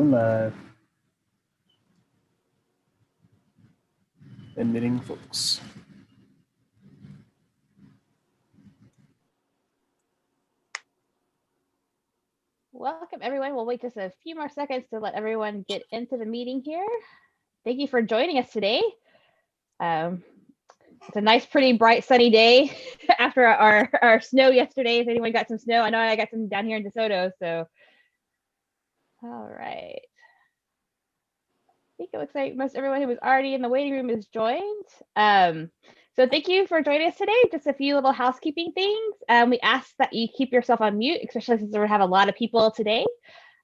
Going live. Admitting folks. Welcome, everyone. We'll wait just a few more seconds to let everyone get into the meeting here. Thank you for joining us today. It's a nice, pretty, bright, sunny day after our snow yesterday. If anyone got some snow, I know I got some down here in DeSoto. So, all right. I think it looks like most everyone who was already in the waiting room is joined. So thank you for joining us today. Just a few little housekeeping things. We ask that you keep yourself on mute, especially since we have a lot of people today.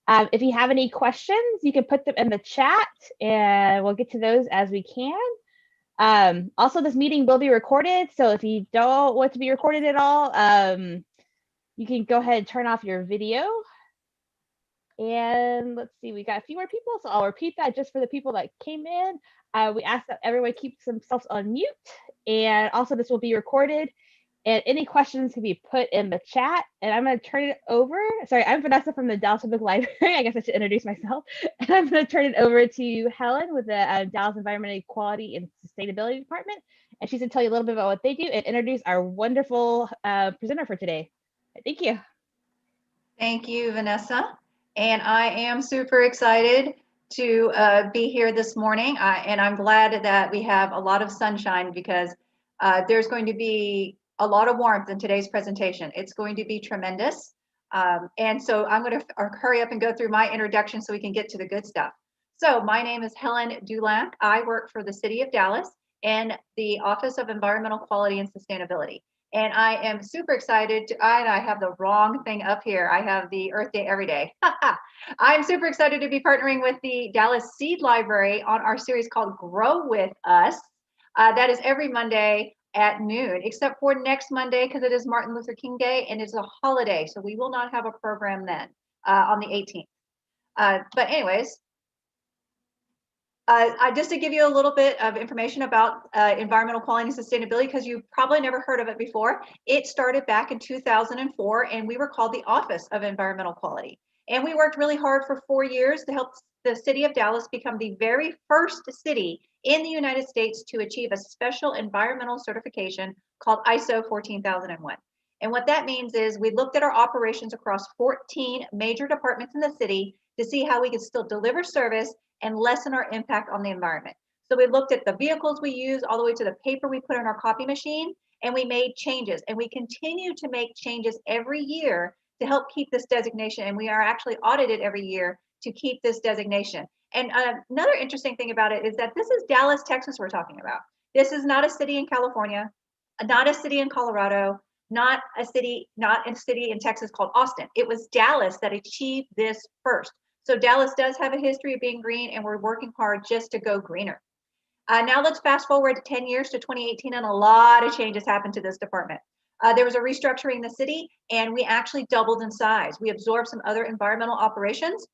If you have any questions, you can put them in the chat and we'll get to those as we can. Also, this meeting will be recorded. So if you don't want to be recorded at all, you can go ahead and turn off your video. And let's see, we got a few more people, so I'll repeat that just for the people that came in. We ask that everyone keeps themselves on mute. And also this will be recorded and any questions can be put in the chat. And I'm going to turn it over. Sorry, I'm Vanessa from the Dallas Public Library. I guess I should introduce myself. And I'm going to turn it over to Helen with the Dallas Environmental Equality and Sustainability Department. And she's going to tell you a little bit about what they do and introduce our wonderful presenter for today. Thank you. Thank you, Vanessa. And I am super excited to be here this morning. And I'm glad that we have a lot of sunshine because there's going to be a lot of warmth in today's presentation. It's going to be tremendous. And so I'm going to hurry up and go through my introduction so we can get to the good stuff. So my name is Helen Dulac. I work for the City of Dallas and the Office of Environmental Quality and Sustainability. And I am super excited I have the wrong thing up here. I have the Earth Day every day. I'm super excited to be partnering with the Dallas Seed Library on our series called Grow With Us. That is every Monday at noon, except for next Monday because it is Martin Luther King Day and it's a holiday. So we will not have a program then on the 18th. But anyways, just to give you a little bit of information about environmental quality and sustainability, because you probably never heard of it before. It started back in 2004, and we were called the Office of Environmental Quality. And we worked really hard for 4 years to help the City of Dallas become the very first city in the United States to achieve a special environmental certification called ISO 14001. And what that means is we looked at our operations across 14 major departments in the city to see how we could still deliver service and lessen our impact on the environment. So we looked at the vehicles we use all the way to the paper we put in our copy machine, and we made changes. And we continue to make changes every year to help keep this designation. And we are actually audited every year to keep this designation. And another interesting thing about it is that this is Dallas, Texas we're talking about. This is not a city in California, not a city in Colorado, not a city in Texas called Austin. It was Dallas that achieved this first. So Dallas does have a history of being green, and we're working hard just to go greener. Now let's fast forward 10 years to 2018, and a lot of changes happened to this department. There was a restructuring in the city, and we actually doubled in size. We absorbed some other environmental operations,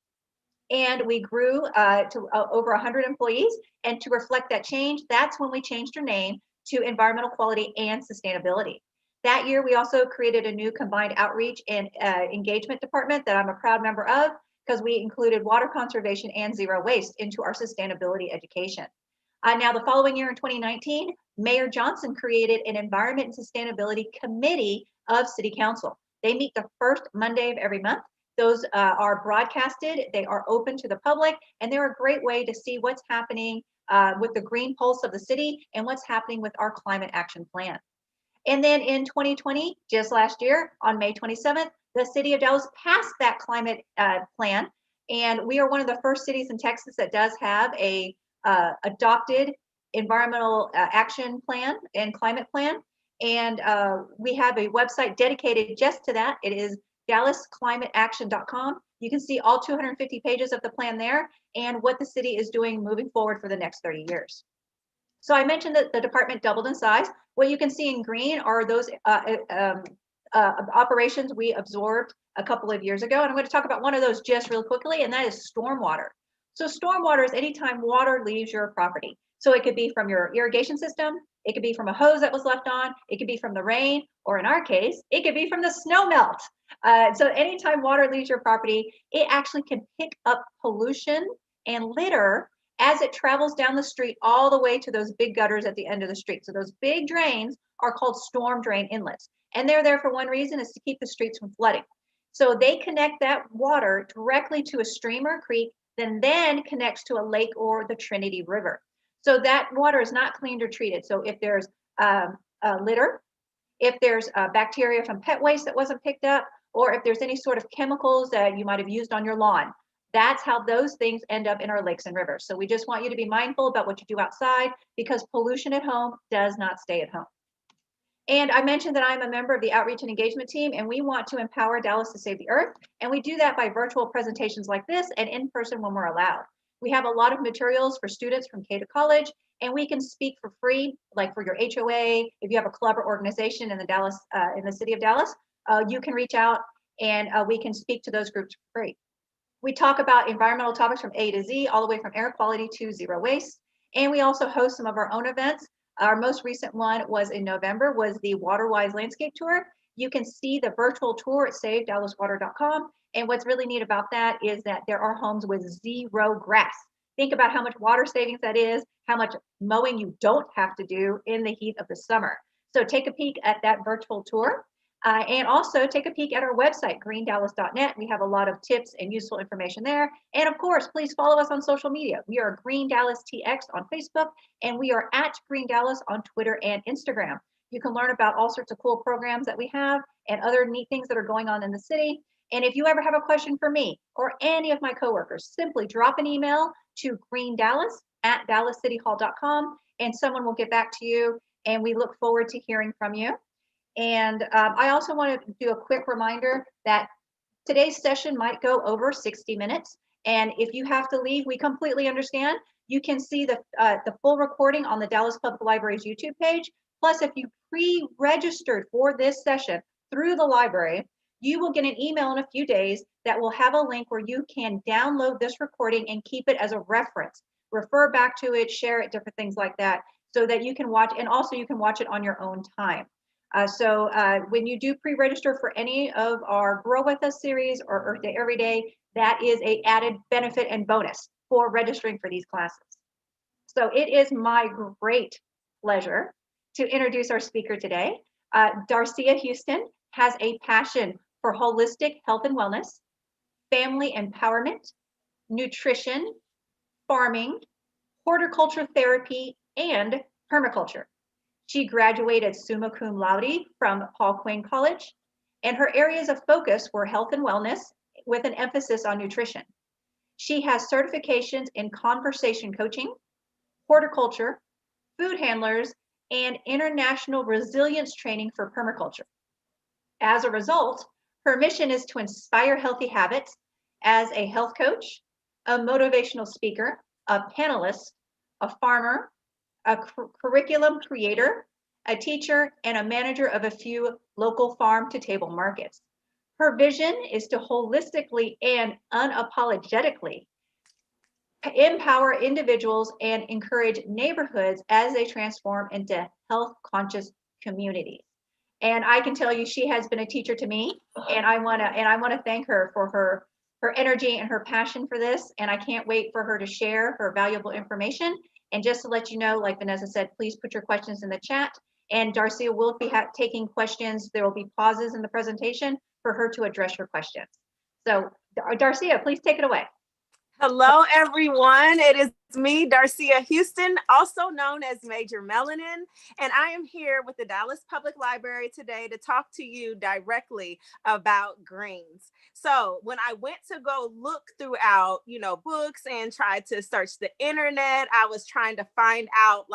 and we grew to over 100 employees. And to reflect that change, that's when we changed our name to Environmental Quality and Sustainability. That year, we also created a new combined outreach and engagement department that I'm a proud member of, because we included water conservation and zero waste into our sustainability education. Now, the following year in 2019, Mayor Johnson created an Environment and Sustainability Committee of City Council. They meet the first Monday of every month. Those are broadcasted, they are open to the public, and they're a great way to see what's happening with the green pulse of the city and what's happening with our climate action plan. And then in 2020, just last year, on May 27th, the City of Dallas passed that climate plan. And we are one of the first cities in Texas that does have a adopted environmental action plan and climate plan. And we have a website dedicated just to that. It is dallasclimateaction.com. You can see all 250 pages of the plan there and what the city is doing moving forward for the next 30 years. So I mentioned that the department doubled in size. What you can see in green are those operations we absorbed a couple of years ago. And I'm going to talk about one of those just real quickly, and that is stormwater. So stormwater is anytime water leaves your property. So it could be from your irrigation system, it could be from a hose that was left on, it could be from the rain, or in our case, it could be from the snow melt. So anytime water leaves your property, it actually can pick up pollution and litter as it travels down the street all the way to those big gutters at the end of the street. So those big drains are called storm drain inlets. And they're there for one reason, is to keep the streets from flooding. So they connect that water directly to a stream or a creek, then connects to a lake or the Trinity River. So that water is not cleaned or treated. So if there's litter, if there's bacteria from pet waste that wasn't picked up, or if there's any sort of chemicals that you might have used on your lawn, that's how those things end up in our lakes and rivers. So we just want you to be mindful about what you do outside, because pollution at home does not stay at home. And I mentioned that I'm a member of the Outreach and Engagement team, and we want to empower Dallas to save the earth. And we do that by virtual presentations like this and in person when we're allowed. We have a lot of materials for students from K to college, and we can speak for free, like for your HOA. If you have a club or organization in the city of Dallas, you can reach out and we can speak to those groups for free. We talk about environmental topics from A to Z, all the way from air quality to zero waste. And we also host some of our own events. Our most recent one was in November, was the WaterWise Landscape Tour. You can see the virtual tour at savedallaswater.com. And what's really neat about that is that there are homes with zero grass. Think about how much water savings that is, how much mowing you don't have to do in the heat of the summer. So take a peek at that virtual tour. And also take a peek at our website, greendallas.net. We have a lot of tips and useful information there. And of course, please follow us on social media. We are Green Dallas TX on Facebook, and we are at Green Dallas on Twitter and Instagram. You can learn about all sorts of cool programs that we have and other neat things that are going on in the city. And if you ever have a question for me or any of my coworkers, simply drop an email to greendallas@dallascityhall.com, and someone will get back to you. And we look forward to hearing from you. And I also want to do a quick reminder that today's session might go over 60 minutes. And if you have to leave, we completely understand. You can see the full recording on the Dallas Public Library's YouTube page. Plus, if you pre-registered for this session through the library, you will get an email in a few days that will have a link where you can download this recording and keep it as a reference. Refer back to it, share it, different things like that, so that you can watch, and also you can watch it on your own time. So when you do pre-register for any of our Grow With Us series or Earth Day Every Day, that is an added benefit and bonus for registering for these classes. So it is my great pleasure to introduce our speaker today. Darcia Houston has a passion for holistic health and wellness, family empowerment, nutrition, farming, horticulture therapy, and permaculture. She graduated summa cum laude from Paul Quinn College, and her areas of focus were health and wellness with an emphasis on nutrition. She has certifications in conversation coaching, horticulture, food handlers, and international resilience training for permaculture. As a result, her mission is to inspire healthy habits as a health coach, a motivational speaker, a panelist, a farmer, a curriculum creator, a teacher, and a manager of a few local farm-to-table markets. Her vision is to holistically and unapologetically empower individuals and encourage neighborhoods as they transform into health-conscious communities. And I can tell you, she has been a teacher to me, and I want to thank her for her energy and her passion for this. And I can't wait for her to share her valuable information. And just to let you know, like Vanessa said, please put your questions in the chat. And Darcia will be taking questions. There will be pauses in the presentation for her to address your questions. So Darcia, please take it away. Hello, everyone. It is me, Darcia Houston, also known as Major Melanin, and I am here with the Dallas Public Library today to talk to you directly about greens. So when I went to go look throughout, books and tried to search the internet, I was trying to find out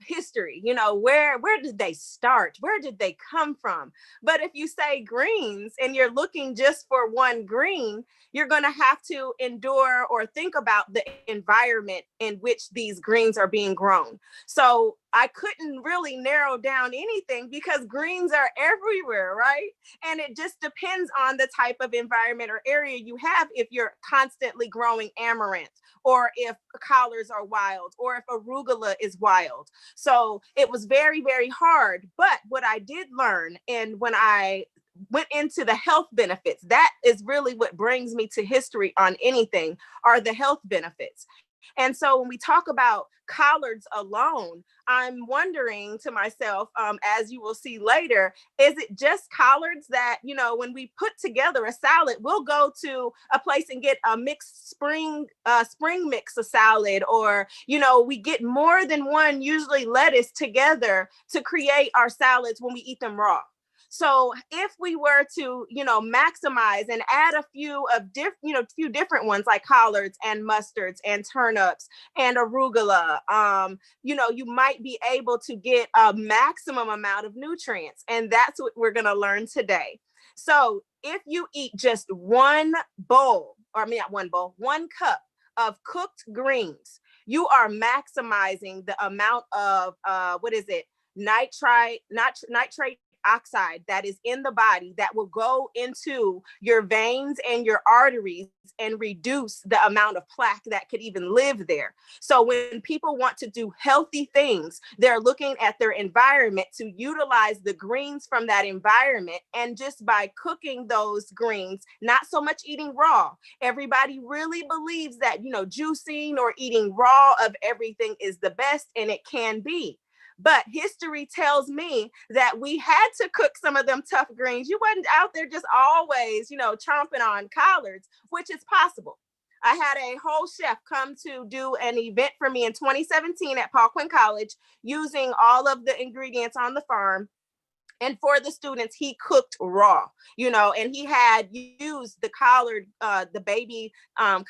history, where did they start? Where did they come from? But if you say greens and you're looking just for one green, you're going to have to endure or think about the environment in which these greens are being grown. So I couldn't really narrow down anything because greens are everywhere, right? And it just depends on the type of environment or area you have, if you're constantly growing amaranth, or if collards are wild, or if arugula is wild. So it was very, very hard. But what I did learn, and when I went into the health benefits. That is really what brings me to history on anything, are the health benefits. And so when we talk about collards alone, I'm wondering to myself, as you will see later, is it just collards that, when we put together a salad, we'll go to a place and get a mixed spring mix of salad, or, we get more than one, usually lettuce, together to create our salads when we eat them raw. So if we were to, maximize and add a few different ones like collards and mustards and turnips and arugula, you might be able to get a maximum amount of nutrients. And that's what we're going to learn today. So if you eat just one cup of cooked greens, you are maximizing the amount of, nitrate oxide that is in the body that will go into your veins and your arteries and reduce the amount of plaque that could even live there. So when people want to do healthy things, they're looking at their environment to utilize the greens from that environment. And just by cooking those greens, not so much eating raw. Everybody really believes that, juicing or eating raw of everything is the best, and it can be. But history tells me that we had to cook some of them tough greens. You wasn't out there just always, chomping on collards, which is possible. I had a whole chef come to do an event for me in 2017 at Paul Quinn College, using all of the ingredients on the farm. And for the students, he cooked raw, and he had used the collard, the baby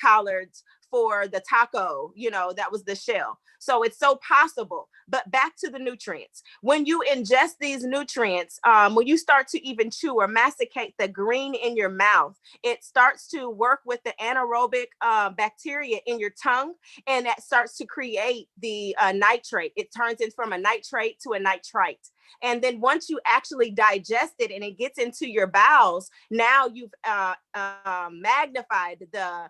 collards for the taco, that was the shell. So it's so possible. But back to the nutrients. When you ingest these nutrients, when you start to even chew or masticate the green in your mouth, it starts to work with the anaerobic bacteria in your tongue, and that starts to create the nitrate. It turns it from a nitrate to a nitrite. And then once you actually digest it and it gets into your bowels, now you've magnified the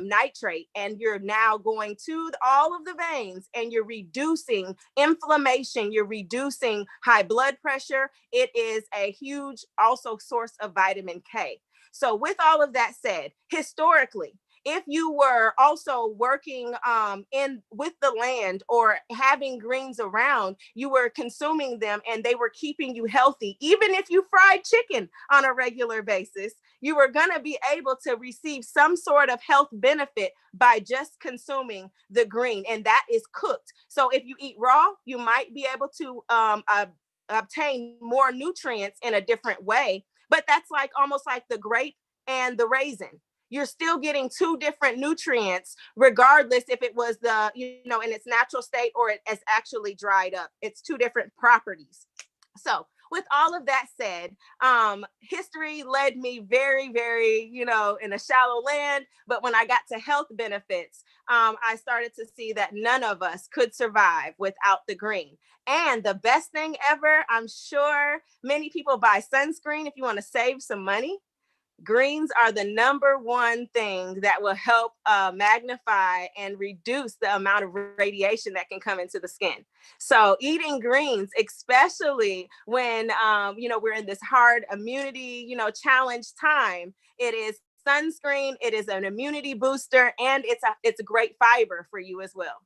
nitrate, and you're now going to all of the veins, and you're reducing inflammation, you're reducing high blood pressure. It is a huge also source of vitamin K. So with all of that said, historically, if you were also working with the land or having greens around, you were consuming them and they were keeping you healthy. Even if you fried chicken on a regular basis, you were going to be able to receive some sort of health benefit by just consuming the green, and that is cooked. So if you eat raw, you might be able to obtain more nutrients in a different way. But that's like almost like the grape and the raisin. You're still getting two different nutrients, regardless if it was in its natural state or it is actually dried up. It's two different properties. So with all of that said, history led me very, very, in a shallow land. But when I got to health benefits, I started to see that none of us could survive without the green. And the best thing ever, I'm sure many people buy sunscreen if you want to save some money. Greens are the number one thing that will help magnify and reduce the amount of radiation that can come into the skin. So eating greens, especially when, we're in this hard immunity, challenge time, it is sunscreen, it is an immunity booster, and it's a great fiber for you as well.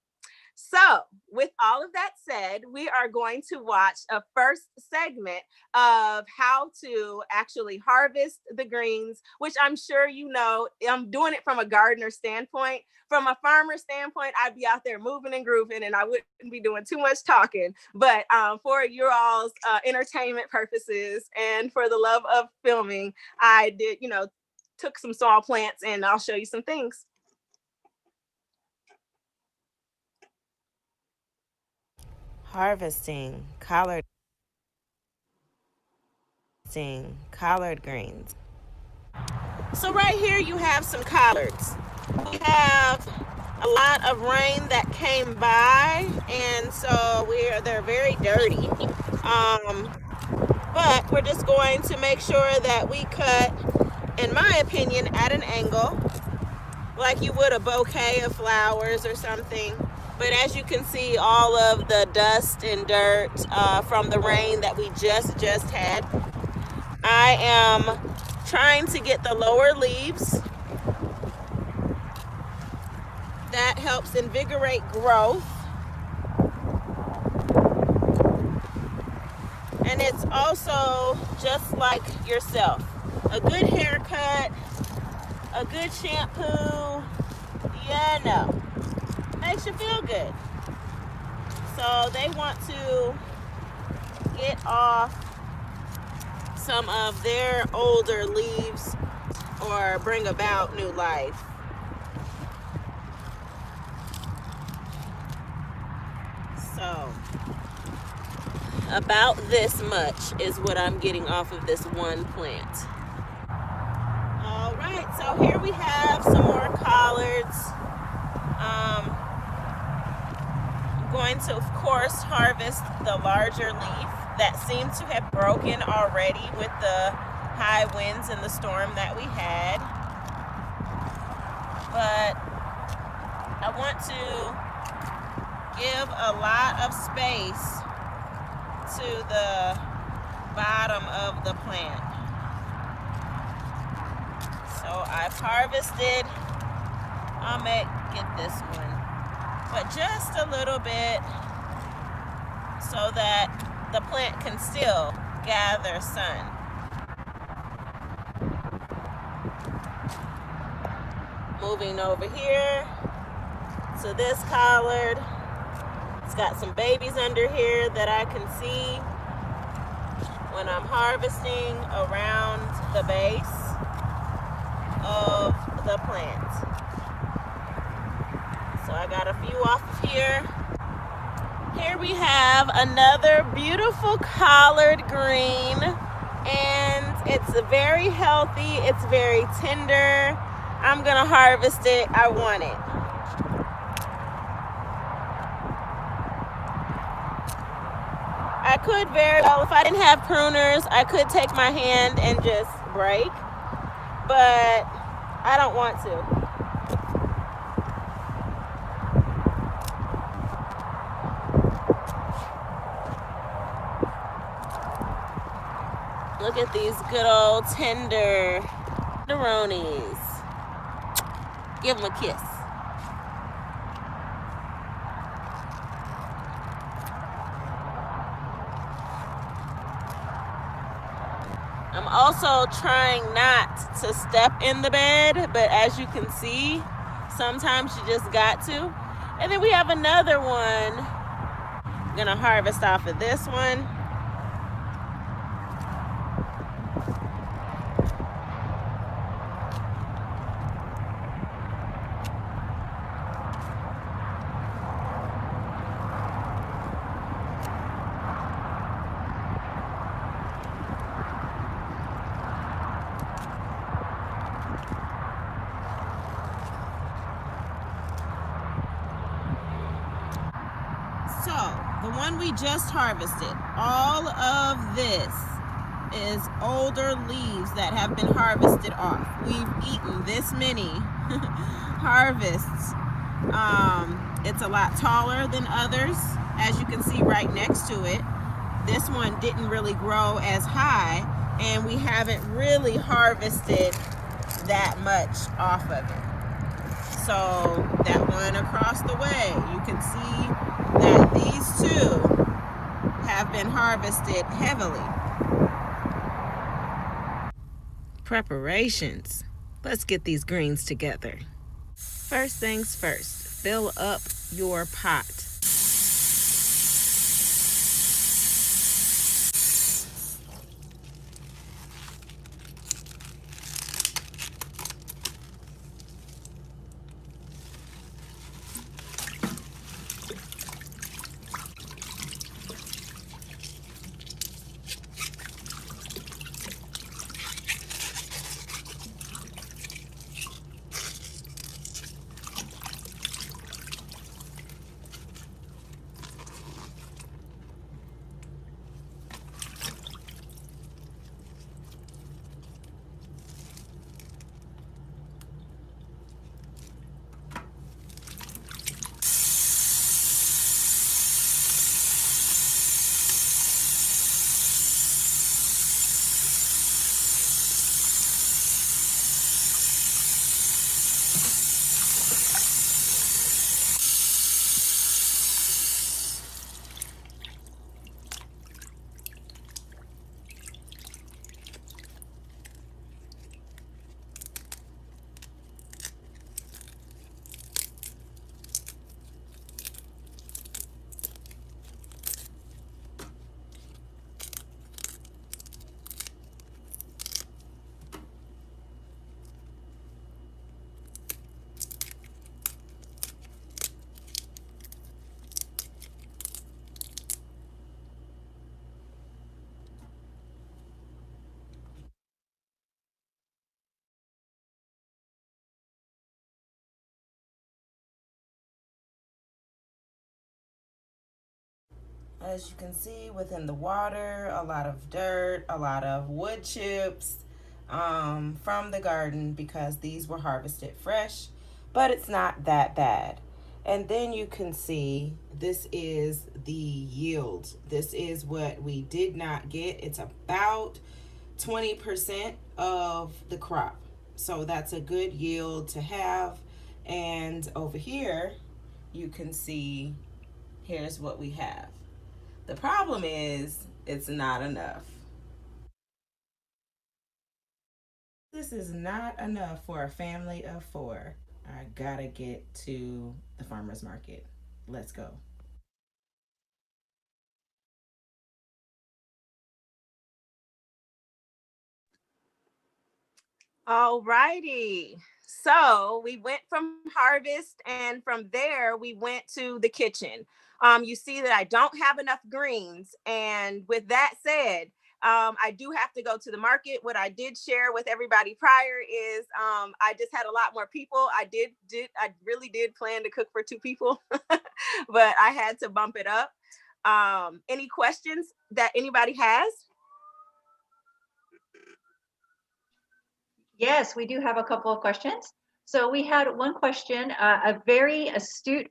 So with all of that said, we are going to watch a first segment of how to actually harvest the greens, which I'm sure I'm doing it from a gardener standpoint. From a farmer standpoint, I'd be out there moving and grooving, and I wouldn't be doing too much talking. But for your all's entertainment purposes and for the love of filming, I did, took some small plants, and I'll show you some things. Harvesting collard greens. So right here you have some collards. We have a lot of rain that came by, and so they're very dirty. But we're just going to make sure that we cut, in my opinion, at an angle, like you would a bouquet of flowers or something. But as you can see, all of the dust and dirt from the rain that we just had I am trying to get the lower leaves. That helps invigorate growth. And it's also just like yourself. A good haircut, a good shampoo, makes you feel good. So they want to get off some of their older leaves or bring about new life. So about this much is what I'm getting off of this one plant. All right, so here we have some more collards. I'm going to, of course, harvest the larger leaf that seemed to have broken already with the high winds and the storm that we had. But I want to give a lot of space to the bottom of the plant. So I've harvested, I'm gonna get this one, but just a little bit so that the plant can still gather sun. Moving over here to this collard. It's got some babies under here that I can see when I'm harvesting around the base of the plant. So I got a few off of here. Here we have another beautiful collard green, and it's very healthy, it's very tender. I'm gonna harvest it, I want it. I could very well, if I didn't have pruners, I could take my hand and just break, but I don't want to. Look at these good old tender tenderonis. Give them a kiss. I'm also trying not to step in the bed, but as you can see, sometimes you just got to. And then we have another one. I'm gonna harvest off of this one. So, the one we just harvested, all of this is older leaves that have been harvested off. We've eaten this many harvests. It's a lot taller than others, as you can see right next to it. This one didn't really grow as high, and we haven't really harvested that much off of it. So that one across the way, you can see that these two have been harvested heavily. Preparations. Let's get these greens together. First things first, fill up your pot. As you can see within the water, a lot of dirt, a lot of wood chips from the garden because these were harvested fresh, but it's not that bad. And then you can see this is the yield. This is what we did not get. It's about 20% of the crop. So that's a good yield to have. And over here, you can see here's what we have. The problem is it's not enough. This is not enough for a family of four. I gotta get to the farmer's market. Let's go. All righty. So we went from harvest, and from there we went to the kitchen. You see that I don't have enough greens, and with that said, I do have to go to the market. What I did share with everybody prior is I just had a lot more people. I really did plan to cook for 2 people, but I had to bump it up. Any questions that anybody has? Yes, we do have a couple of questions. So we had one question. A very astute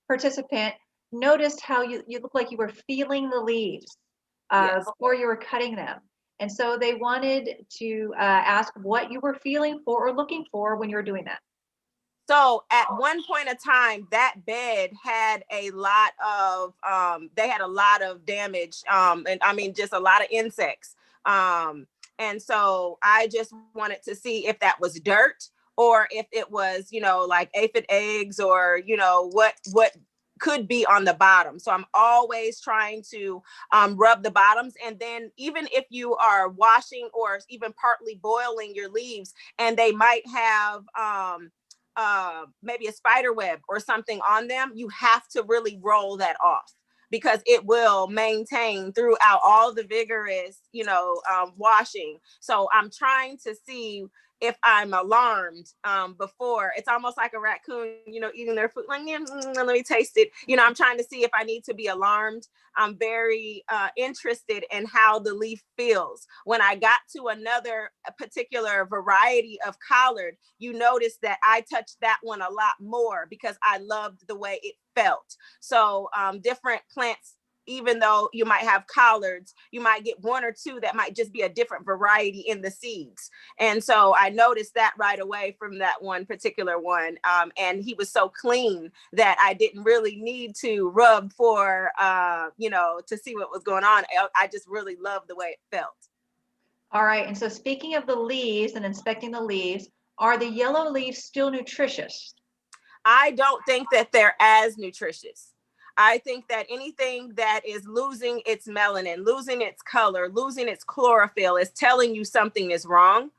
participant noticed how you look like you were feeling the leaves Yes. before you were cutting them. And so they wanted to ask what you were feeling for or looking for when you were doing that. So at one point of time, that bed had a lot of they had a lot of damage, and I mean just a lot of insects. And so I just wanted to see if that was dirt or if it was, like aphid eggs, or what could be on the bottom. So I'm always trying to rub the bottoms. And then even if you are washing or even partly boiling your leaves, and they might have maybe a spider web or something on them, you have to really roll that off because it will maintain throughout all the vigorous, washing. So I'm trying to see if I'm alarmed before. It's almost like a raccoon, eating their food, like, let me taste it. I'm trying to see if I need to be alarmed. I'm very interested in how the leaf feels. When I got to another particular variety of collard, you notice that I touched that one a lot more because I loved the way it felt. So different plants, even though you might have collards, you might get one or two that might just be a different variety in the seeds. And so I noticed that right away from that one particular one. And he was so clean that I didn't really need to rub for, to see what was going on. I just really loved the way it felt. All right. And so speaking of the leaves and inspecting the leaves, are the yellow leaves still nutritious? I don't think that they're as nutritious. I think that anything that is losing its melanin, losing its color, losing its chlorophyll is telling you something is wrong.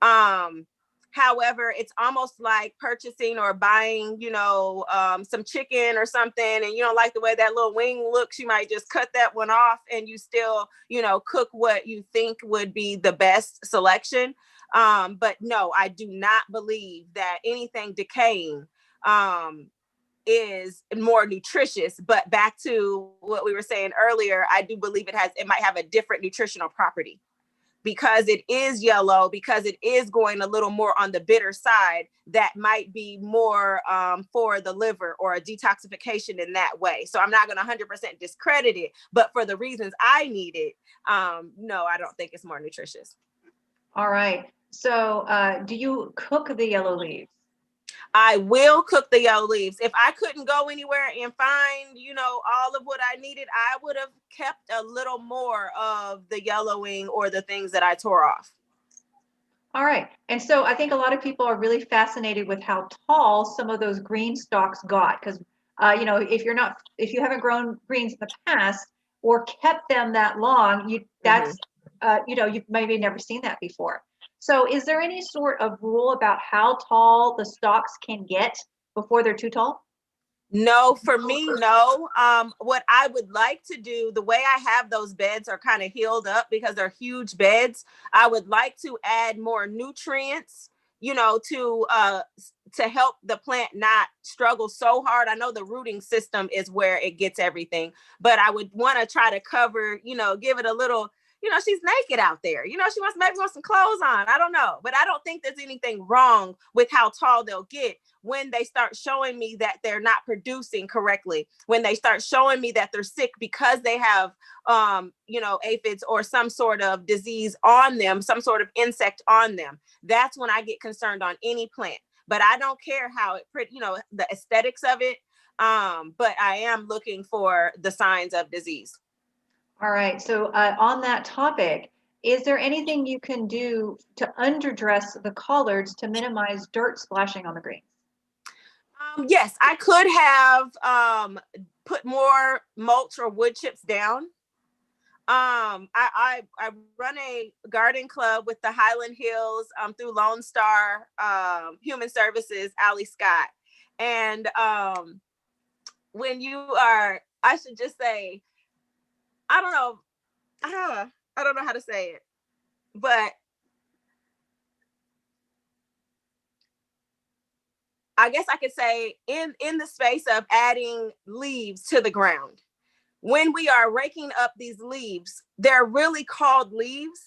However, it's almost like purchasing or buying, some chicken or something, and you don't like the way that little wing looks. You might just cut that one off, and you still, cook what you think would be the best selection. But no, I do not believe that anything decaying is more nutritious. But back to what we were saying earlier, I do believe it might have a different nutritional property because it is yellow, because it is going a little more on the bitter side. That might be more for the liver or a detoxification in that way. So I'm not going to 100% discredit it, but for the reasons I need it, no, I don't think it's more nutritious. All right. So do you cook the yellow leaves? I will cook the yellow leaves. If I couldn't go anywhere and find, all of what I needed, I would have kept a little more of the yellowing or the things that I tore off. All right. And so I think a lot of people are really fascinated with how tall some of those green stalks got. Because, if you haven't grown greens in the past or kept them that long, you've maybe never seen that before. So is there any sort of rule about how tall the stalks can get before they're too tall? No, for me, no. What I would like to do, the way I have those beds are kind of healed up because they're huge beds. I would like to add more nutrients, to to help the plant not struggle so hard. I know the rooting system is where it gets everything, but I would want to try to cover, give it a little, she's naked out there. She maybe wants some clothes on. I don't know, but I don't think there's anything wrong with how tall they'll get when they start showing me that they're not producing correctly, when they start showing me that they're sick because they have, aphids or some sort of disease on them, some sort of insect on them. That's when I get concerned on any plant. But I don't care how the aesthetics of it. But I am looking for the signs of disease. All right. So on that topic, is there anything you can do to underdress the collards to minimize dirt splashing on the greens? Yes, I could have put more mulch or wood chips down. I run a garden club with the Highland Hills through Lone Star Human Services, Allie Scott. And when you are, I should just say, I don't know how to say it, but I guess I could say in the space of adding leaves to the ground, when we are raking up these leaves, they're really called leaves.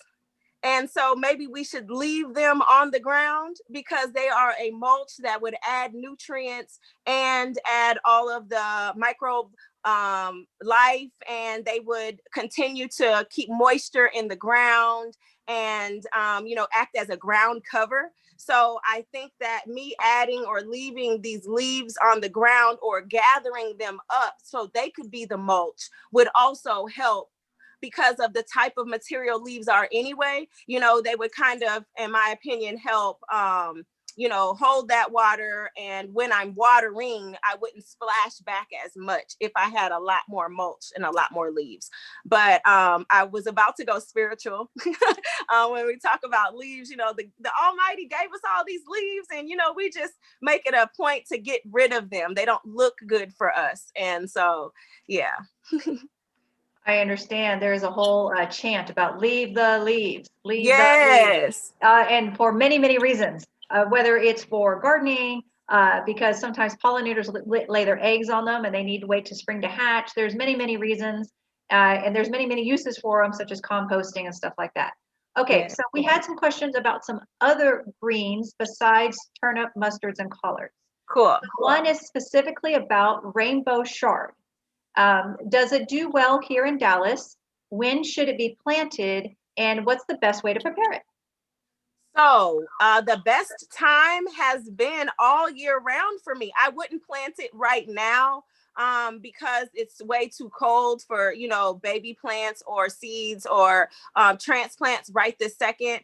And so maybe we should leave them on the ground because they are a mulch that would add nutrients and add all of the microbe life, and they would continue to keep moisture in the ground and, act as a ground cover. So I think that me adding or leaving these leaves on the ground or gathering them up so they could be the mulch would also help, because of the type of material leaves are anyway. They would kind of, in my opinion, help, hold that water. And when I'm watering, I wouldn't splash back as much if I had a lot more mulch and a lot more leaves. But I was about to go spiritual when we talk about leaves. The Almighty gave us all these leaves, and we just make it a point to get rid of them. They don't look good for us. And so, yeah. I understand. There's a whole chant about leave the leaves, leave yes. the leaves. And for many, many reasons, whether it's for gardening, because sometimes pollinators lay their eggs on them and they need to wait to spring to hatch. There's many, many reasons. And there's many, many uses for them, such as composting and stuff like that. Okay, Yeah. So we had some questions about some other greens besides turnip, mustards, and collards. Cool. One is specifically about rainbow chard. Does it do well here in Dallas? When should it be planted? And what's the best way to prepare it? So the best time has been all year round for me. I wouldn't plant it right now because it's way too cold for, baby plants or seeds or transplants right this second.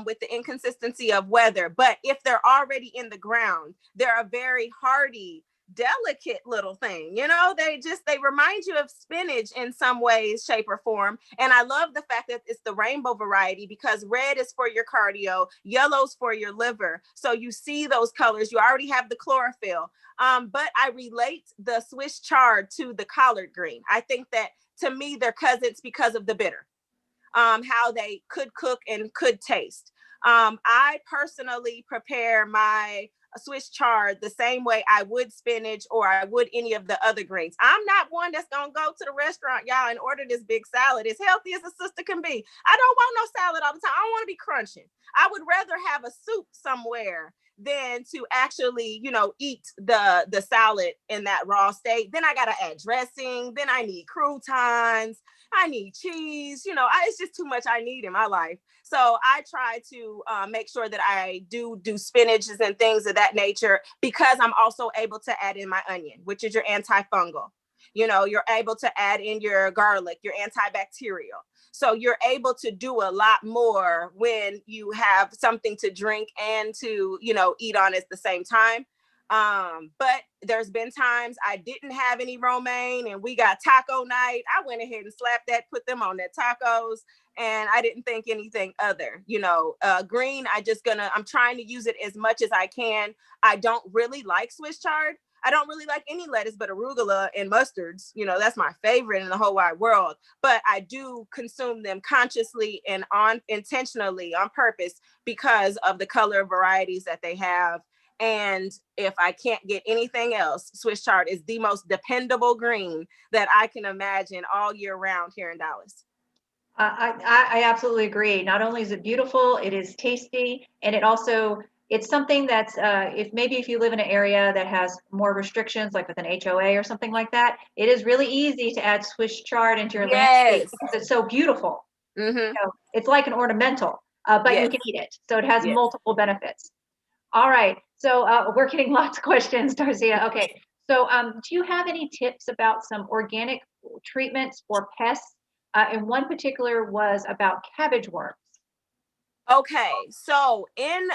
With the inconsistency of weather. But if they're already in the ground, they're a very hardy, delicate little thing. They remind you of spinach in some ways, shape, or form. And I love the fact that it's the rainbow variety, because red is for your cardio, yellow's for your liver. So you see those colors, you already have the chlorophyll. But I relate the Swiss chard to the collard green. I think that, to me, they're cousins because of the bitter. How they could cook and could taste. I personally prepare my Swiss chard the same way I would spinach or I would any of the other greens. I'm not one that's gonna go to the restaurant, y'all, and order this big salad, as healthy as a sister can be. I don't want no salad all the time. I don't want to be crunching. I would rather have a soup somewhere than to actually, eat the salad in that raw state. Then I gotta add dressing. Then I need croutons. I need cheese. It's just too much I need in my life. So I try to make sure that I do spinaches and things of that nature, because I'm also able to add in my onion, which is your antifungal. You're able to add in your garlic, your antibacterial. So you're able to do a lot more when you have something to drink and to, eat on at the same time. But there's been times I didn't have any romaine and we got taco night. I went ahead and slapped that, put them on their tacos, and I didn't think anything other. Green, I'm trying to use it as much as I can. I don't really like Swiss chard. I don't really like any lettuce but arugula and mustards. That's my favorite in the whole wide world. But I do consume them consciously and intentionally on purpose because of the color varieties that they have And if I can't get anything else, Swiss chard is the most dependable green that I can imagine all year round here in Dallas. I absolutely agree. Not only is it beautiful, it is tasty, and it's something that's if you live in an area that has more restrictions, like with an HOA or something like that, it is really easy to add Swiss chard into your landscape because it's so beautiful. Mm-hmm. So it's like an ornamental, but you can eat it. So it has multiple benefits. All right. So we're getting lots of questions, Darcia. Okay. So do you have any tips about some organic treatments for pests? And one particular was about cabbage worms. Okay, so in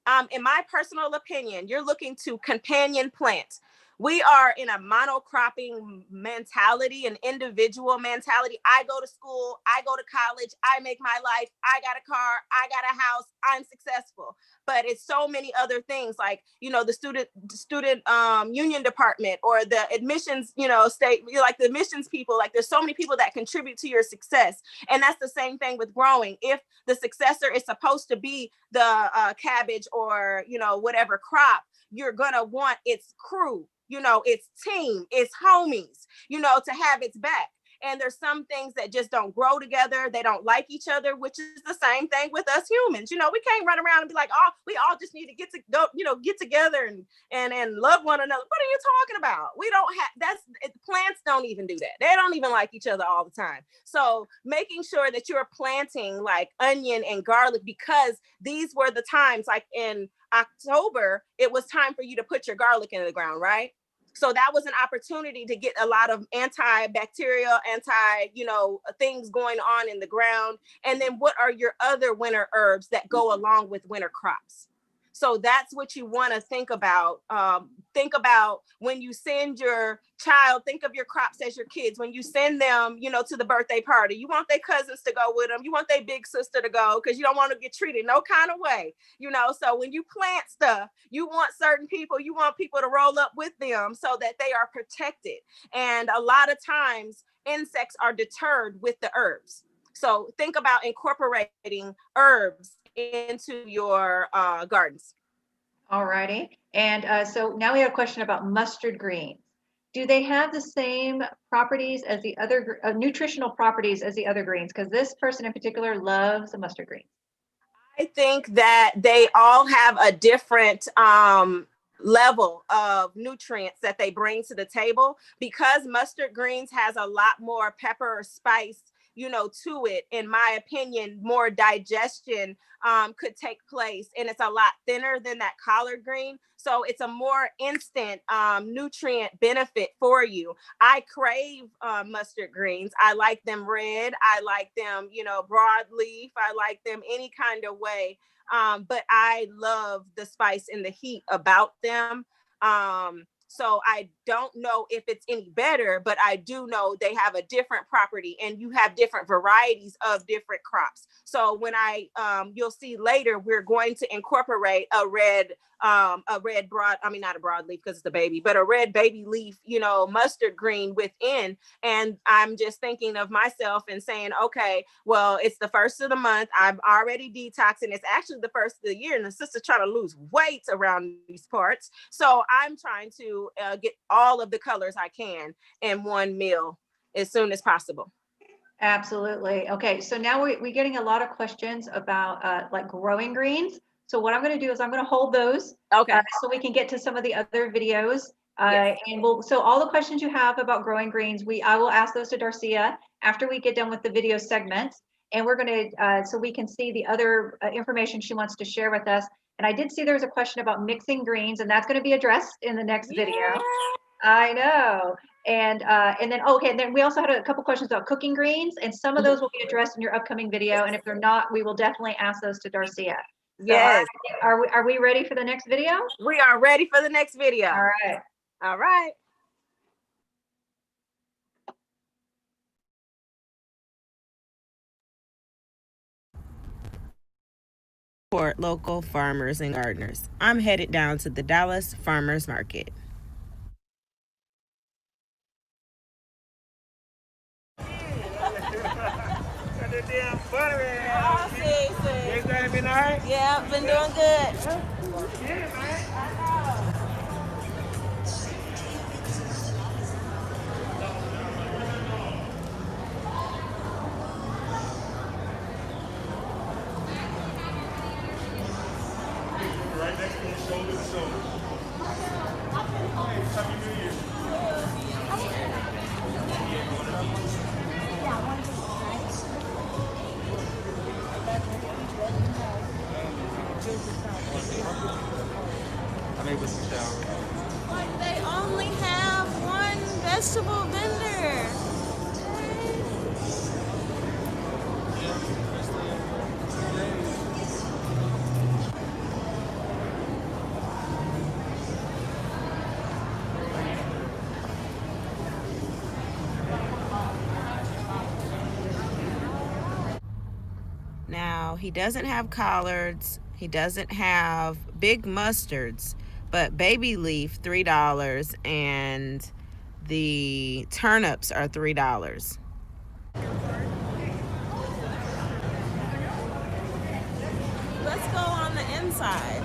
my personal opinion, you're looking to companion plant. We are in a monocropping mentality, an individual mentality. I go to school, I go to college, I make my life, I got a car, I got a house, I'm successful. But it's so many other things, like, you know, the student union department, or the admissions, you know, state, like the admissions people. Like, there's so many people that contribute to your success. And that's the same thing with growing. If the successor is supposed to be the cabbage or, you know, whatever crop, you're gonna want its crew, you know, its team, its homies, you know, to have its back. And there's some things that just don't grow together. They don't like each other, which is the same thing with us humans. You know, we can't run around and be like, oh, we all just need to get together and love one another. What are you talking about? We don't have, plants don't even do that. They don't even like each other all the time. So making sure that you're planting like onion and garlic, because these were the times, like in October, it was time for you to put your garlic in the ground, right? So that was an opportunity to get a lot of antibacterial, things going on in the ground. And then what are your other winter herbs that go along with winter crops? So that's what you want to think about. Think about when you send your child, think of your crops as your kids. When you send them, you know, to the birthday party, you want their cousins to go with them. You want their big sister to go, because you don't want to get treated no kind of way, you know. So when you plant stuff, you want certain people, you want people to roll up with them so that they are protected. And a lot of times insects are deterred with the herbs. So think about incorporating herbs into your gardens. All righty. And so now we have a question about mustard greens. Do they have the same properties as the other nutritional properties as the other greens? Because this person in particular loves the mustard greens. I think that they all have a different level of nutrients that they bring to the table, because mustard greens has a lot more pepper or spice, you know, to it. In my opinion, more digestion could take place, and it's a lot thinner than that collard green. So it's a more instant nutrient benefit for you. I crave mustard greens. I like them red. I like them, you know, broadleaf. I like them any kind of way. But I love the spice and the heat about them. So I don't know if it's any better, but I do know they have a different property, and you have different varieties of different crops. So when you'll see later, we're going to incorporate a red not a broadleaf because it's a baby, but a red baby leaf, you know, mustard green within. And I'm just thinking of myself and saying, okay, well, it's the first of the month. I'm already detoxing. It's actually the first of the year, and the sister's trying to lose weight around these parts. So I'm trying to get all of the colors I can in one meal as soon as possible. Absolutely. Okay, so now we're getting a lot of questions about like growing greens. So what I'm going to do is I'm going to hold those, okay, so we can get to some of the other videos. Yes. And so all the questions you have about growing greens, I will ask those to Darcia after we get done with the video segments. And we're going to, so we can see the other information she wants to share with us. And I did see there was a question about mixing greens, and that's going to be addressed in the next video. I know. And then, okay, and then we also had a couple questions about cooking greens, and some of those will be addressed in your upcoming video. And if they're not, we will definitely ask those to Darcia. So, yes. Are we ready for the next video? We are ready for the next video. All right. All right. Support local farmers and gardeners. I'm headed down to the Dallas Farmers Market. Yeah, been doing good. Right next to him, shoulder to shoulder. Hey, Happy New Year. I'm able to shower. Like they only have one vegetable vendor. Now, he doesn't have collards, he doesn't have big mustards, but baby leaf $3 and the turnips are $3. Let's go on the inside.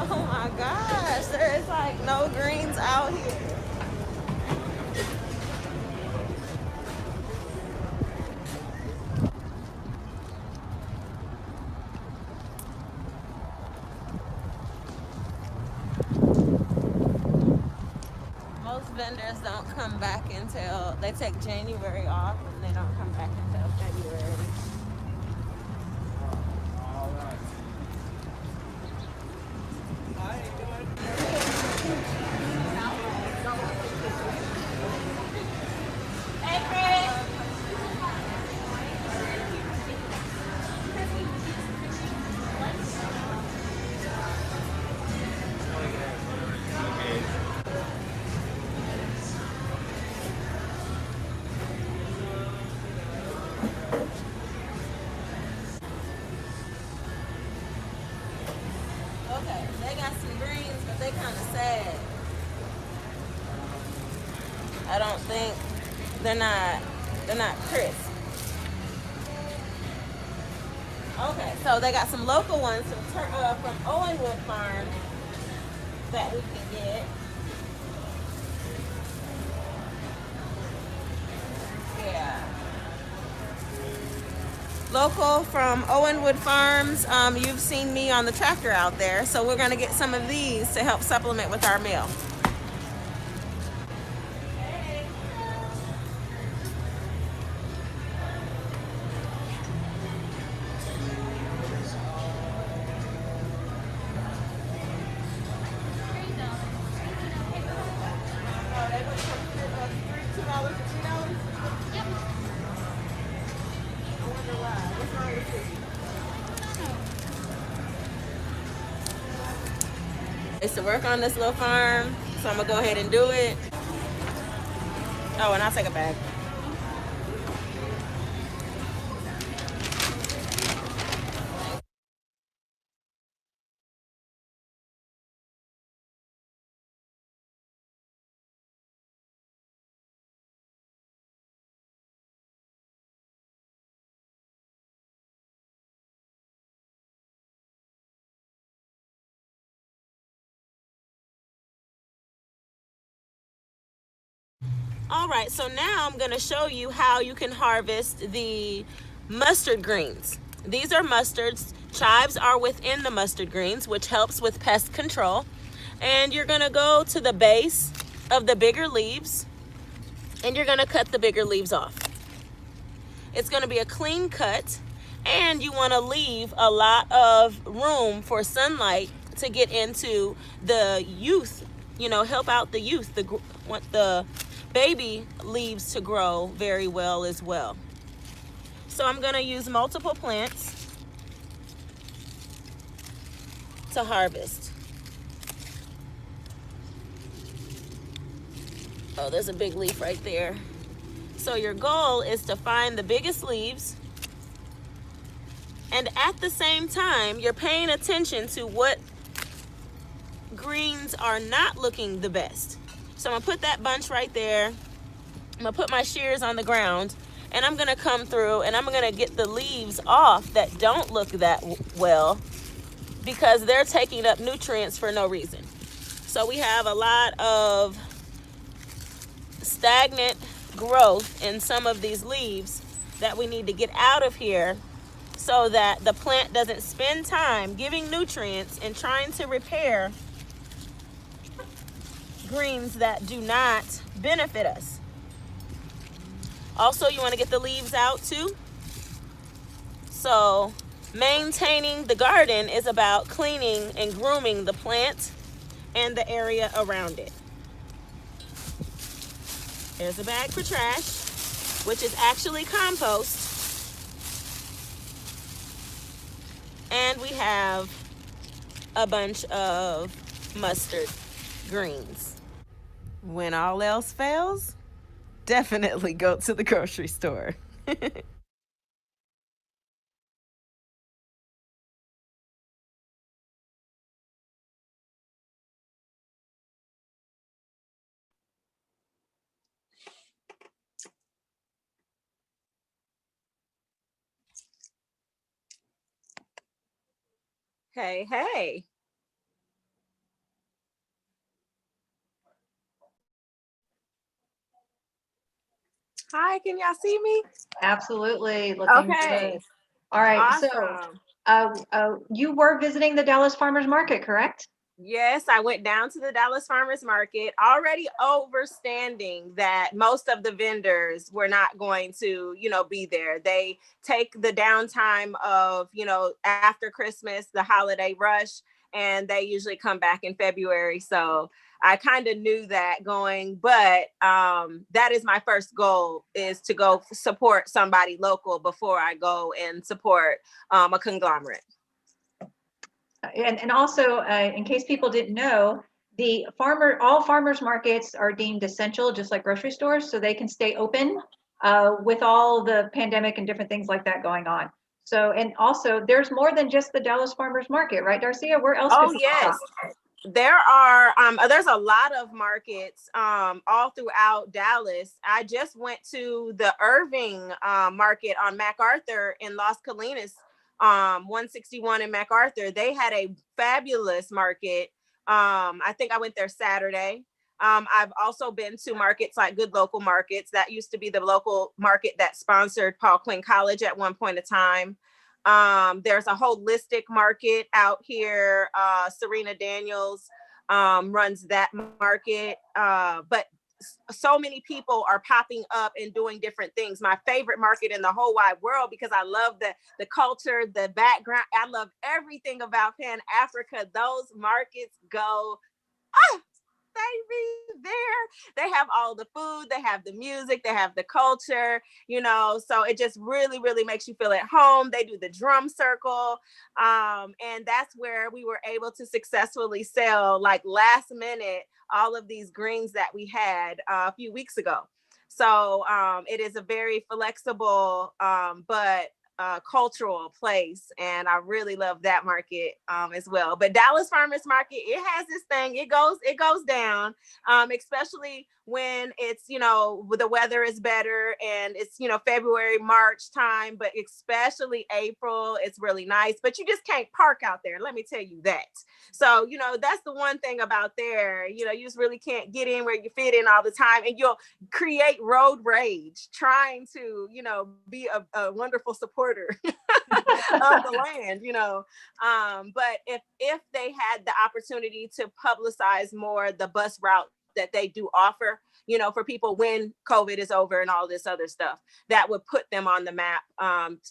Oh my gosh, there is like no greens out here. Most vendors don't come back until they take January off, and they don't come back until February. Hey, Chris. Okay, they got some greens, but they kind of sad. I don't think they're not crisp. Okay, so they got some local ones from Owenwood Farm that we can get. Yeah. Local from Owenwood Farms. You've seen me on the tractor out there, so we're gonna get some of these to help supplement with our meal. It's to work on this little farm, so I'm gonna go ahead and do it. Oh, and I'll take a bag. All right, so now I'm gonna show you how you can harvest the mustard greens. These are mustards. Chives are within the mustard greens, which helps with pest control. And you're gonna go to the base of the bigger leaves, and you're gonna cut the bigger leaves off. It's gonna be a clean cut, and you wanna leave a lot of room for sunlight to get into the youth, help out the youth, want the baby leaves to grow very well as well. So I'm gonna use multiple plants to harvest. Oh, there's a big leaf right there. So your goal is to find the biggest leaves, and at the same time, you're paying attention to what greens are not looking the best. So I'm gonna put that bunch right there. I'm gonna put my shears on the ground, And I'm gonna come through and I'm gonna get the leaves off that don't look that well because they're taking up nutrients for no reason. So we have a lot of stagnant growth in some of these leaves that we need to get out of here so that the plant doesn't spend time giving nutrients and trying to repair greens that do not benefit us. Also, you want to get the leaves out too. So maintaining the garden is about cleaning and grooming the plant and the area around it. There's a bag for trash, which is actually compost. And we have a bunch of mustard greens. When all else fails, definitely go to the grocery store. Hey, hey. Hi, can y'all see me? Absolutely. Looking Okay. good. All right. Awesome. So you were visiting the Dallas Farmers Market, correct? Yes, I went down to the Dallas Farmers Market, already understanding that most of the vendors were not going to, be there. They take the downtime of, after Christmas, the holiday rush, and they usually come back in February. So I kind of knew that going, but that is my first goal, is to go support somebody local before I go and support a conglomerate. And also, in case people didn't know, all farmers markets are deemed essential, just like grocery stores, so they can stay open with all the pandemic and different things like that going on. So, and also, there's more than just the Dallas Farmers Market, right, Darcia? Where else? Oh, yes. There's a lot of markets all throughout Dallas. I just went to the Irving market on MacArthur in Las Colinas, 161 in MacArthur. They had a fabulous market. I think I went there Saturday. I've also been to markets like Good Local Markets. That used to be the local market that sponsored Paul Quinn College at one point in time. There's a holistic market out here. Serena Daniels runs that market. But so many people are popping up and doing different things. My favorite market in the whole wide world, because I love the culture, the background. I love everything about Pan Africa. Those markets go, they be there. They have all the food, they have the music, they have the culture, so it just really, really makes you feel at home. They do the drum circle. And that's where we were able to successfully sell, like last minute, all of these greens that we had a few weeks ago. So it is a very flexible, but cultural place, and I really love that market as well. But Dallas Farmers Market, it has this thing, it goes down, especially when it's, the weather is better and it's, February, March time, but especially April, it's really nice, but you just can't park out there, let me tell you that. So, that's the one thing about there, you just really can't get in where you fit in all the time, and you'll create road rage trying to, be a wonderful supporter of the land, but if they had the opportunity to publicize more the bus route that they do offer, for people when COVID is over and all this other stuff, that would put them on the map,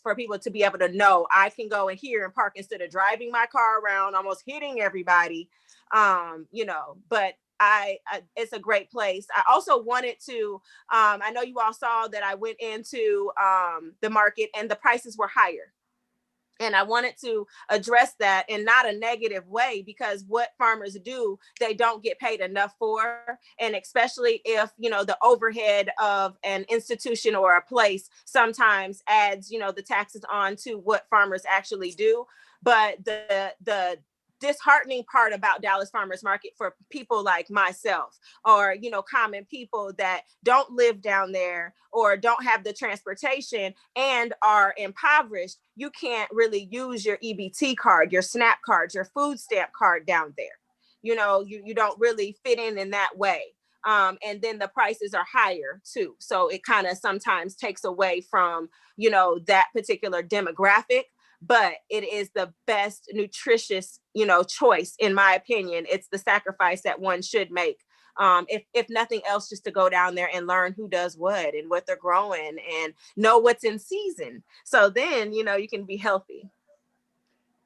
for people to be able to know, I can go in here and park instead of driving my car around, almost hitting everybody, but it's a great place. I also wanted to, I know you all saw that I went into the market and the prices were higher. And I wanted to address that in not a negative way, because what farmers do, they don't get paid enough for. And especially if, the overhead of an institution or a place sometimes adds, the taxes on to what farmers actually do. But the disheartening part about Dallas Farmers Market for people like myself, or, you know, common people that don't live down there or don't have the transportation and are impoverished. You can't really use your EBT card, your SNAP card, your food stamp card down there. You know, you don't really fit in that way. And then the prices are higher too. So it kind of sometimes takes away from, you know, that particular demographic, but it is the best nutritious, you know, choice, in my opinion. It's the sacrifice that one should make. If nothing else, just to go down there and learn who does what and what they're growing and know what's in season. So then, you know, you can be healthy.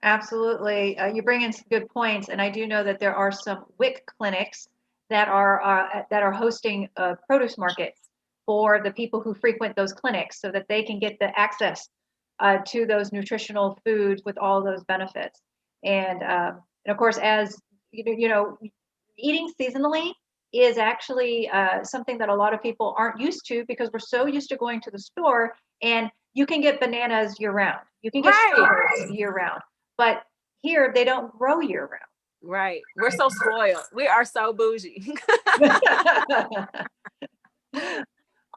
Absolutely. You bring in some good points. And I do know that there are some WIC clinics that are hosting produce markets for the people who frequent those clinics, so that they can get the access to those nutritional foods with all those benefits. And of course, as you know, eating seasonally is actually something that a lot of people aren't used to, because we're so used to going to the store, and you can get bananas year round. You can get strawberries year round, but here they don't grow year round. Right. We're so spoiled. We are so bougie.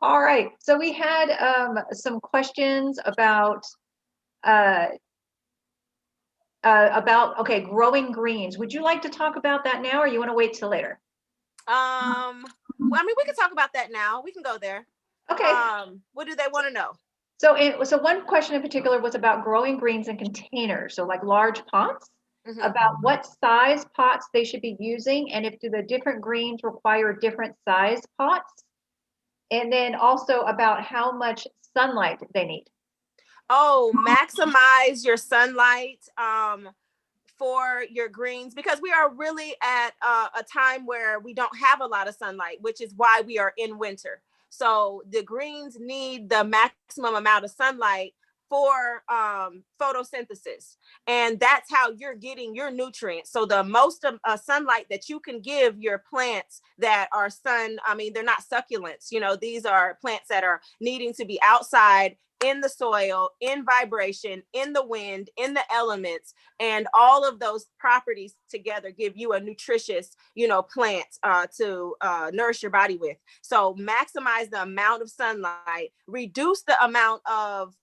All right. So we had some questions about okay, growing greens. Would you like to talk about that now, or you want to wait till later? Well, I mean, we can talk about that now. We can go there. Okay. What do they want to know? So one question in particular was about growing greens in containers, so like large pots. Mm-hmm. About what size pots they should be using, and if do the different greens require different size pots, and then also about how much sunlight they need. Oh, maximize your sunlight for your greens, because we are really at a time where we don't have a lot of sunlight, which is why we are in winter. So the greens need the maximum amount of sunlight for photosynthesis, and that's how you're getting your nutrients. So the most of sunlight that you can give your plants that are they're not succulents, you know, these are plants that are needing to be outside in the soil, in vibration, in the wind, in the elements, and all of those properties together give you a nutritious, you know, plant to nourish your body with. So maximize the amount of sunlight, reduce the amount of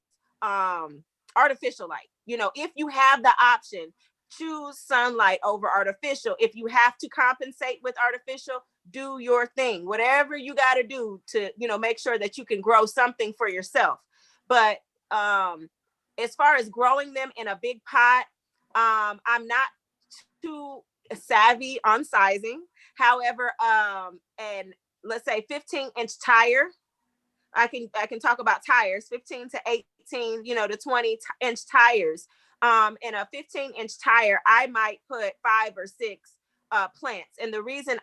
artificial light. You know, if you have the option, choose sunlight over artificial. If you have to compensate with artificial, do your thing, whatever you got to do to, you know, make sure that you can grow something for yourself. But as far as growing them in a big pot, I'm not too savvy on sizing. However, and let's say 15-inch tire, I can talk about tires, 15 to 18, you know, to 20-inch tires. In a 15-inch tire, I might put 5 or 6 plants. And the reason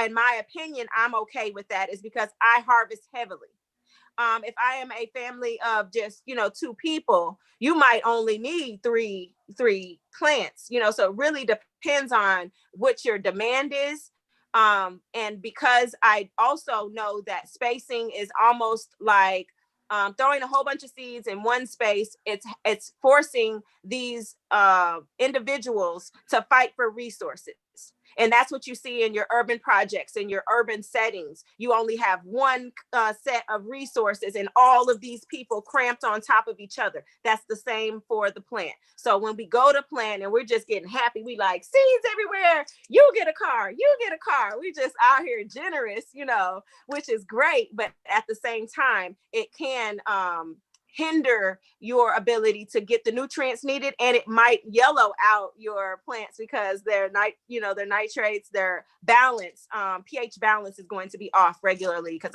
in my opinion, I'm okay with that is because I harvest heavily. If I am a family of just, you know, 2 people, you might only need three plants, you know, so it really depends on what your demand is. And because I also know that spacing is almost like throwing a whole bunch of seeds in one space, it's forcing these individuals to fight for resources. And that's what you see in your urban projects, in your urban settings. You only have one set of resources and all of these people cramped on top of each other. That's the same for the plant. So when we go to plant and we're just getting happy, we like seeds everywhere. You get a car, you get a car. We just out here generous, you know, which is great. But at the same time, it can hinder your ability to get the nutrients needed, and it might yellow out your plants because their nitrates, their balance, pH balance is going to be off regularly. Because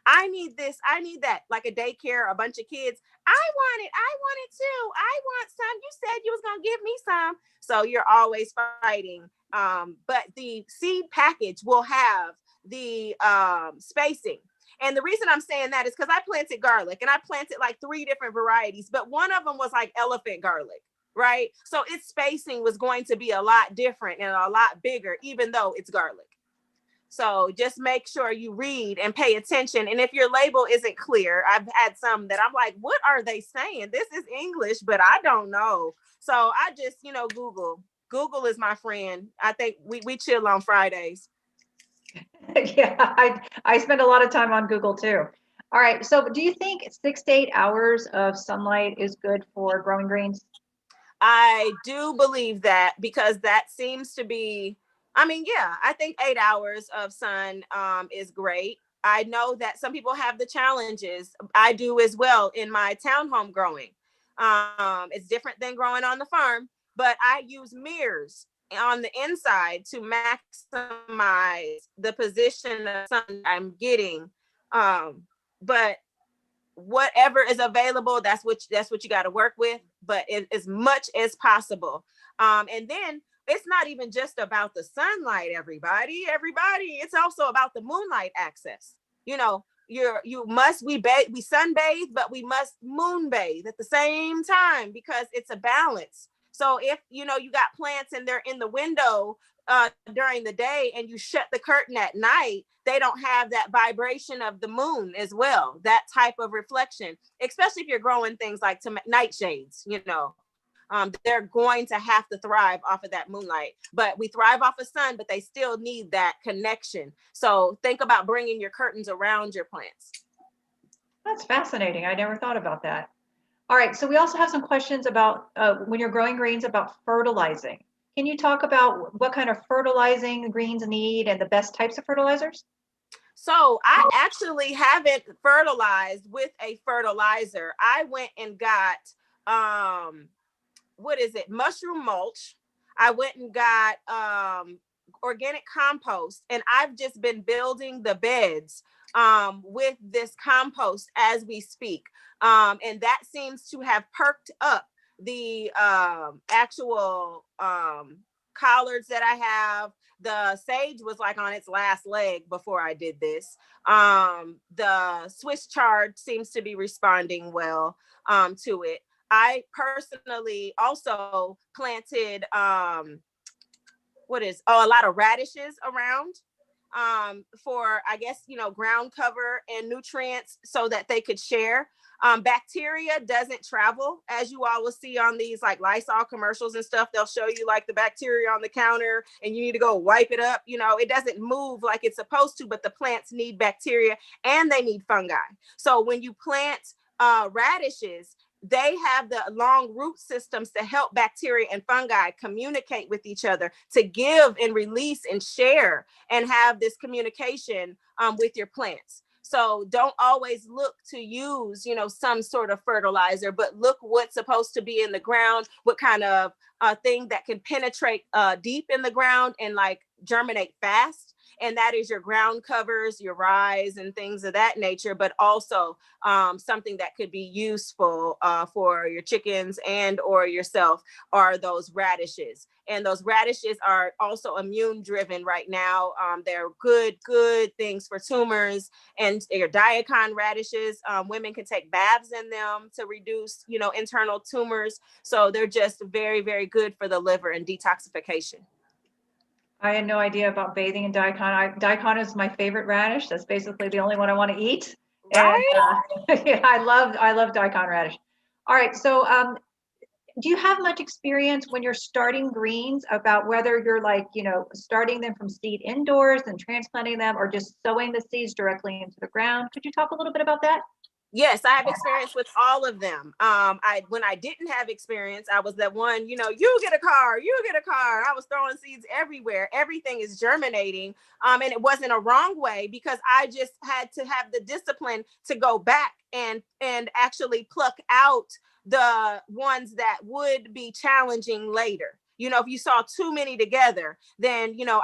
I need this, I need that, like a daycare, a bunch of kids. I want it too. I want some. You said you was gonna give me some. So you're always fighting. But the seed package will have the spacing. And the reason I'm saying that is because I planted garlic, and I planted like 3 different varieties, but one of them was like elephant garlic, right? So its spacing was going to be a lot different and a lot bigger, even though it's garlic. So just make sure you read and pay attention. And if your label isn't clear, I've had some that I'm like, what are they saying? This is English, but I don't know. So I just, you know, Google Google is my friend. I think we chill on Fridays. Yeah, I spend a lot of time on Google too. All right, so do you think 6 to 8 hours of sunlight is good for growing greens? I do believe that because that seems to be, I mean, yeah, I think 8 hours of sun is great. I know that some people have the challenges. I do as well in my townhome growing. It's different than growing on the farm, but I use mirrors on the inside to maximize the position of sun I'm getting. But whatever is available, that's what you got to work with, but as much as possible. And then it's not even just about the sunlight, everybody, it's also about the moonlight access. You know, you must we sunbathe, but we must moon bathe at the same time because it's a balance. So if you know you got plants and they're in the window during the day and you shut the curtain at night, they don't have that vibration of the moon as well, that type of reflection, especially if you're growing things like nightshades, you know. They're going to have to thrive off of that moonlight, but we thrive off of sun, but they still need that connection. So think about bringing your curtains around your plants. That's fascinating. I never thought about that. All right, so we also have some questions about when you're growing greens about fertilizing. Can you talk about what kind of fertilizing the greens need and the best types of fertilizers? So I actually haven't fertilized with a fertilizer. I went and got what is it? Mushroom mulch. I went and got organic compost, and I've just been building the beds with this compost as we speak. And that seems to have perked up the actual collards that I have. The sage was like on its last leg before I did this. The Swiss chard seems to be responding well to it. I personally also planted a lot of radishes around for, I guess, you know, ground cover and nutrients so that they could share. Bacteria doesn't travel, as you all will see on these like Lysol commercials and stuff. They'll show you like the bacteria on the counter and you need to go wipe it up. You know, it doesn't move like it's supposed to, but the plants need bacteria and they need fungi. So when you plant radishes, they have the long root systems to help bacteria and fungi communicate with each other, to give and release and share and have this communication with your plants. So don't always look to use, you know, some sort of fertilizer, but look what's supposed to be in the ground, what kind of thing that can penetrate deep in the ground and like germinate fast. And that is your ground covers, your rye and things of that nature, but also something that could be useful for your chickens and or yourself are those radishes. And those radishes are also immune driven right now. They're good things for tumors. And your daikon radishes, women can take baths in them to reduce, you know, internal tumors. So they're just very, very good for the liver and detoxification. I had no idea about bathing in daikon. Daikon is my favorite radish. That's basically the only one I want to eat. Right? And yeah, I love daikon radish. All right, so do you have much experience when you're starting greens about whether you're like, you know, starting them from seed indoors and transplanting them or just sowing the seeds directly into the ground? Could you talk a little bit about that? Yes, I have experience with all of them. When I didn't have experience, I was that one, you know, you get a car. I was throwing seeds everywhere. Everything is germinating. And it wasn't a wrong way because I just had to have the discipline to go back and actually pluck out the ones that would be challenging later. You know, if you saw too many together, then, you know,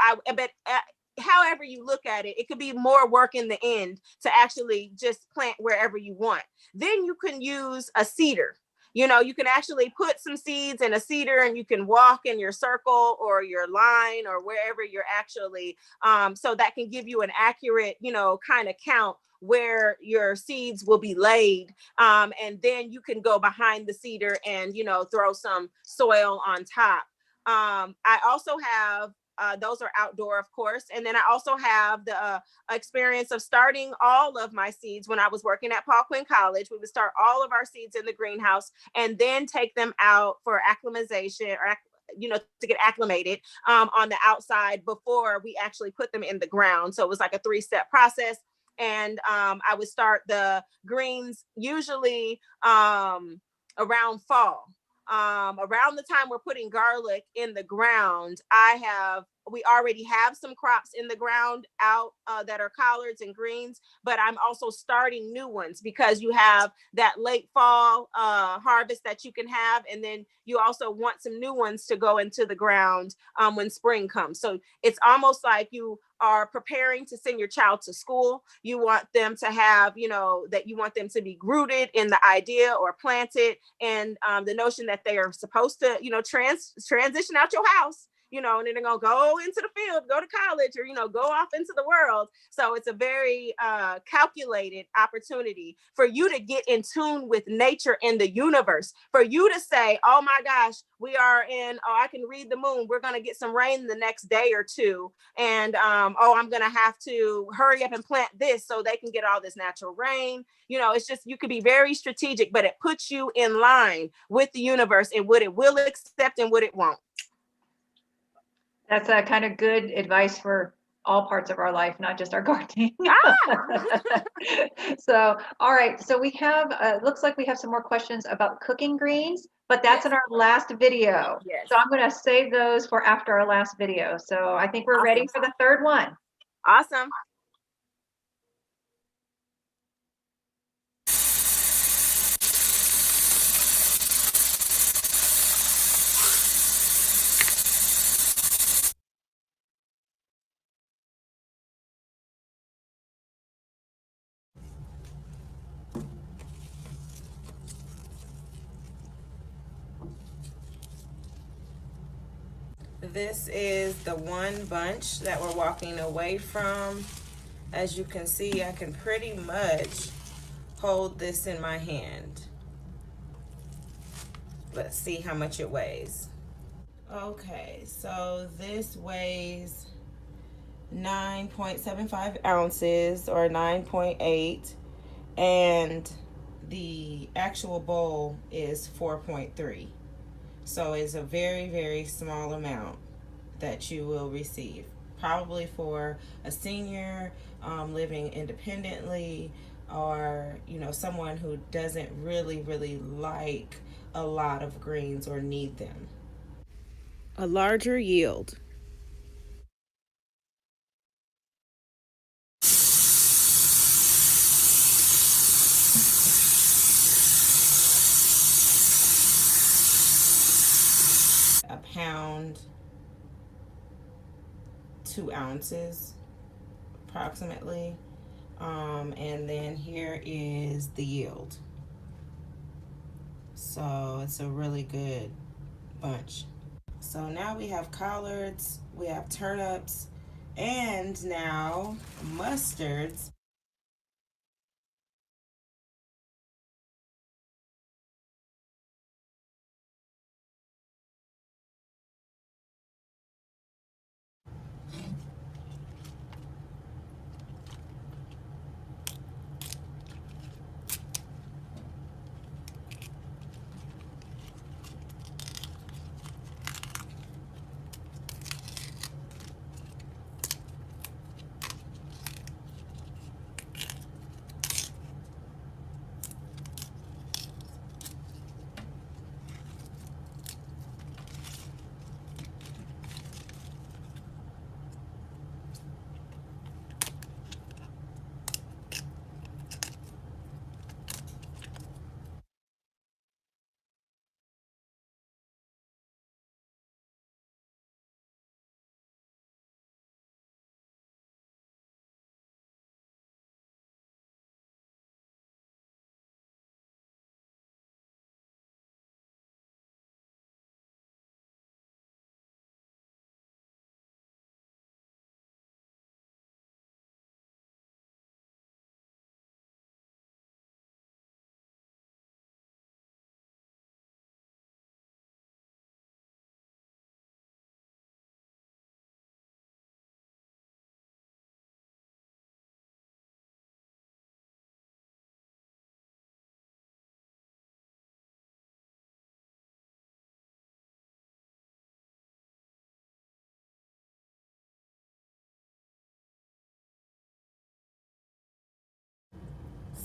however you look at it, it could be more work in the end to actually just plant wherever you want. Then you can use a seeder. You know, you can actually put some seeds in a seeder and you can walk in your circle or your line or wherever you're actually, so that can give you an accurate, you know, kind of count where your seeds will be laid. And then you can go behind the seeder and, you know, throw some soil on top. I also have those are outdoor, of course. And then I also have the experience of starting all of my seeds when I was working at Paul Quinn College. We would start all of our seeds in the greenhouse and then take them out for acclimatization or to get acclimated on the outside before we actually put them in the ground. So it was like a 3-step process. And I would start the greens usually around fall. Around the time we're putting garlic in the ground, we already have some crops in the ground out that are collards and greens, but I'm also starting new ones because you have that late fall harvest that you can have. And then you also want some new ones to go into the ground when spring comes. So it's almost like you are preparing to send your child to school. You want them to have, that you want them to be rooted in the idea or planted and the notion that they are supposed to, transition out your house, and then they're going to go into the field, go to college, or, go off into the world. So it's a very calculated opportunity for you to get in tune with nature and the universe, for you to say, oh my gosh, we are I can read the moon. We're going to get some rain the next day or two. And, I'm going to have to hurry up and plant this so they can get all this natural rain. It's just, you could be very strategic, but it puts you in line with the universe and what it will accept and what it won't. That's a kind of good advice for all parts of our life, not just our gardening. So, all right. So we have, looks like we have some more questions about cooking greens, but that's in our last video. Yes. So I'm going to save those for after our last video. So I think we're ready for the third one. Awesome. This is the one bunch that we're walking away from. As you can see, I can pretty much hold this in my hand. Let's see how much it weighs. Okay, so this weighs 9.75 ounces or 9.8, and the actual bowl is 4.3. So it's a very, very small amount that you will receive. Probably for a senior living independently, or someone who doesn't really like a lot of greens or need them. A larger yield. A pound, 2 ounces approximately. And then here is the yield. So it's a really good bunch. So now we have collards, we have turnips, and now mustards.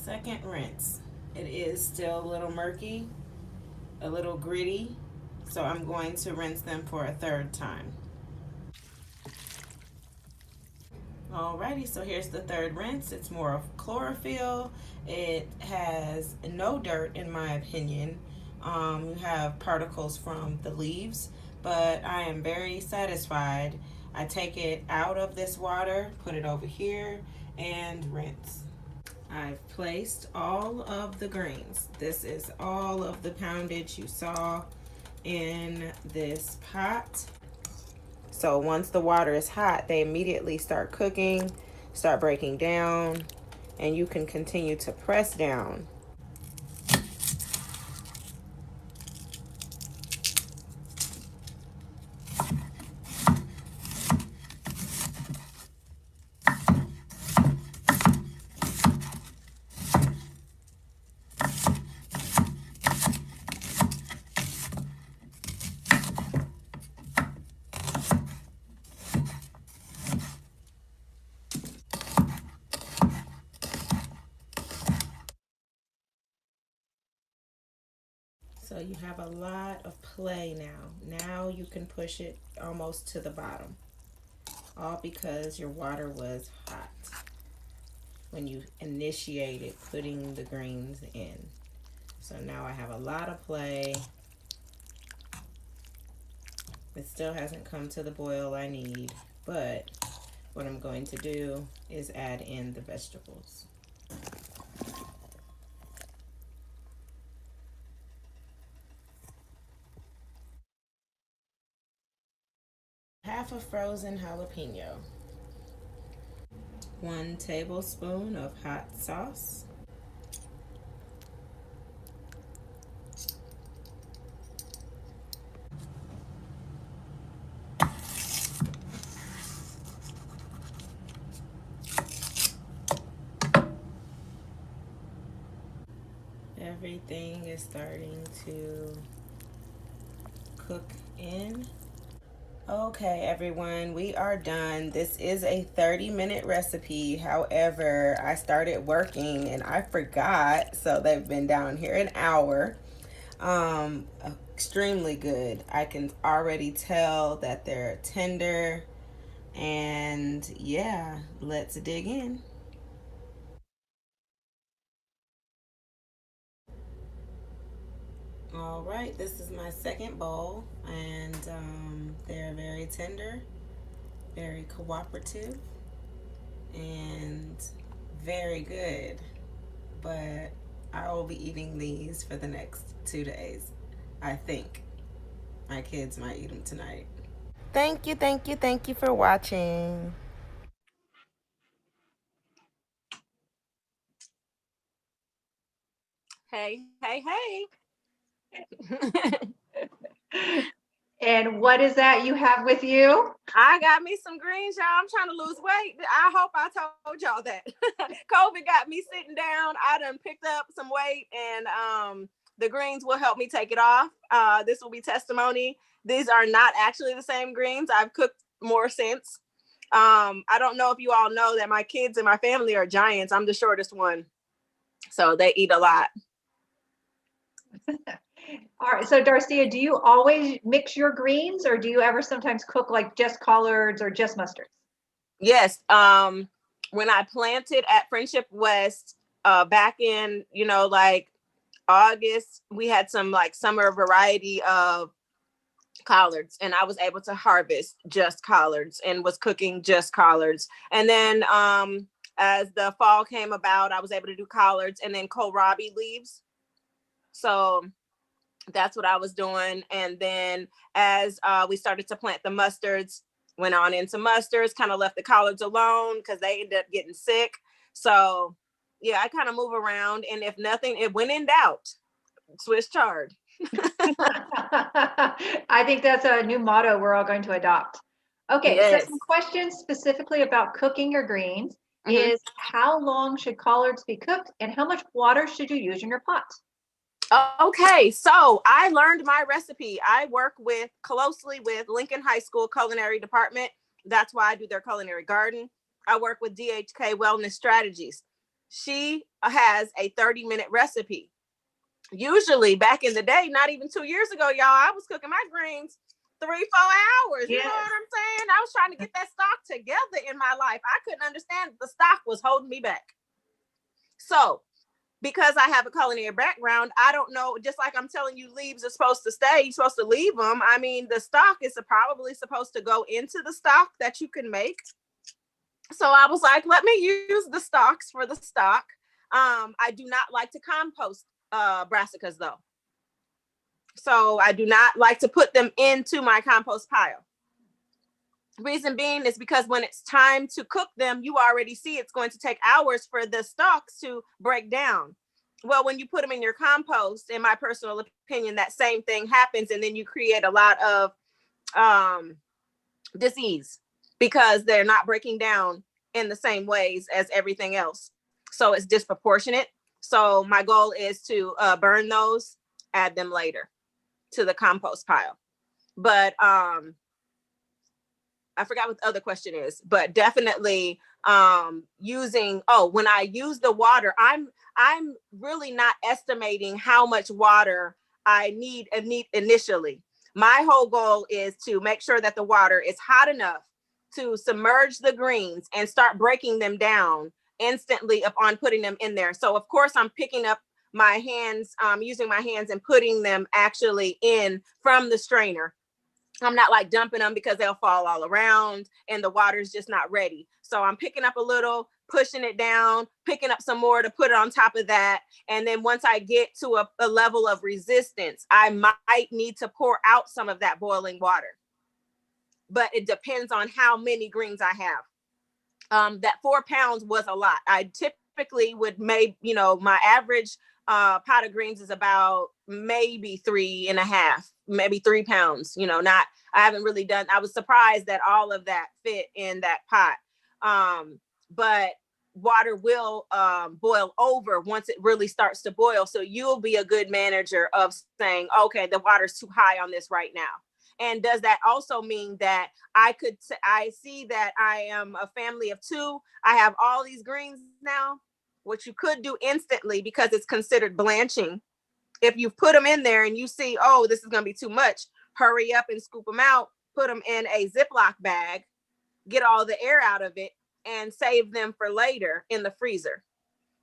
Second rinse. It is still a little murky, a little gritty, so I'm going to rinse them for a third time. Alrighty, so here's the third rinse. It's more of chlorophyll. It has no dirt in my opinion. You have particles from the leaves, but I am very satisfied. I take it out of this water, put it over here, and rinse. I've placed all of the greens. This is all of the poundage you saw in this pot. So once the water is hot, they immediately start cooking, start breaking down, and you can continue to press down. So you have a lot of play now. Now you can push it almost to the bottom. All because your water was hot when you initiated putting the greens in. So now I have a lot of play. It still hasn't come to the boil I need, but what I'm going to do is add in the vegetables. Half a frozen jalapeno, 1 tablespoon of hot sauce, everything is starting to cook in. Okay, everyone, we are done. This is a 30-minute recipe. However, I started working and I forgot, so they've been down here an hour. Extremely good. I can already tell that they're tender, and yeah, let's dig in. All right, this is my second bowl, and they're very tender, very cooperative, and very good. But I will be eating these for the next 2 days. I think my kids might eat them tonight. Thank you for watching. Hey, hey, hey. And what is that you have with you? I got me some greens, y'all. I'm trying to lose weight. I hope I told y'all that. COVID got me sitting down. I done picked up some weight, and the greens will help me take it off. This will be testimony. These are not actually the same greens. I've cooked more since. I don't know if you all know that my kids and my family are giants. I'm the shortest one. So they eat a lot. All right, so Darcia, do you always mix your greens, or do you ever sometimes cook like just collards or just mustards? Yes. When I planted at Friendship West, back in, like August, we had some like summer variety of collards, and I was able to harvest just collards and was cooking just collards. And then as the fall came about, I was able to do collards and then kohlrabi leaves. So that's what I was doing. And then as we started to plant the mustards, went on into mustards, kind of left the collards alone because they ended up getting sick. So yeah, I kind of move around, and if nothing, it when in doubt, Swiss chard. I think that's a new motto we're all going to adopt. Okay, Yes. so some questions specifically about cooking your greens Mhm. is how long should collards be cooked, and how much water should you use in your pot? Okay, so I learned my recipe. I work closely with Lincoln High School Culinary Department. That's why I do their culinary garden. I work with DHK Wellness Strategies. She has a 30-minute recipe. Usually back in the day, not even 2 years ago, y'all, I was cooking my greens 3-4 hours. You know what I'm saying? I was trying to get that stock together in my life. I couldn't understand the stock was holding me back. So because I have a culinary background, I don't know, just like I'm telling you, leaves are supposed to stay, you're supposed to leave them. I mean, the stock is probably supposed to go into the stock that you can make. So I was like, let me use the stalks for the stock. I do not like to compost brassicas though. So I do not like to put them into my compost pile. Reason being is because when it's time to cook them, you already see it's going to take hours for the stalks to break down. Well, when you put them in your compost, in my personal opinion, that same thing happens. And then you create a lot of disease because they're not breaking down in the same ways as everything else. So it's disproportionate. So my goal is to burn those, add them later to the compost pile. But I forgot what the other question is, but definitely using, when I use the water, I'm really not estimating how much water I need initially. My whole goal is to make sure that the water is hot enough to submerge the greens and start breaking them down instantly upon putting them in there. So of course I'm picking up my hands, using my hands and putting them actually in from the strainer. I'm not like dumping them because they'll fall all around and the water's just not ready. So I'm picking up a little, pushing it down, picking up some more to put it on top of that. And then once I get to a level of resistance, I might need to pour out some of that boiling water. But it depends on how many greens I have. That 4 pounds was a lot. I typically would make, my average pot of greens is about maybe 3.5, maybe 3 pounds, I haven't really done, I was surprised that all of that fit in that pot. But water will boil over once it really starts to boil. So you'll be a good manager of saying, okay, the water's too high on this right now. And does that also mean that I see that I am a family of 2, I have all these greens now? What you could do instantly, because it's considered blanching, if you put them in there and you see, oh, this is going to be too much, hurry up and scoop them out, put them in a Ziploc bag, get all the air out of it, and save them for later in the freezer.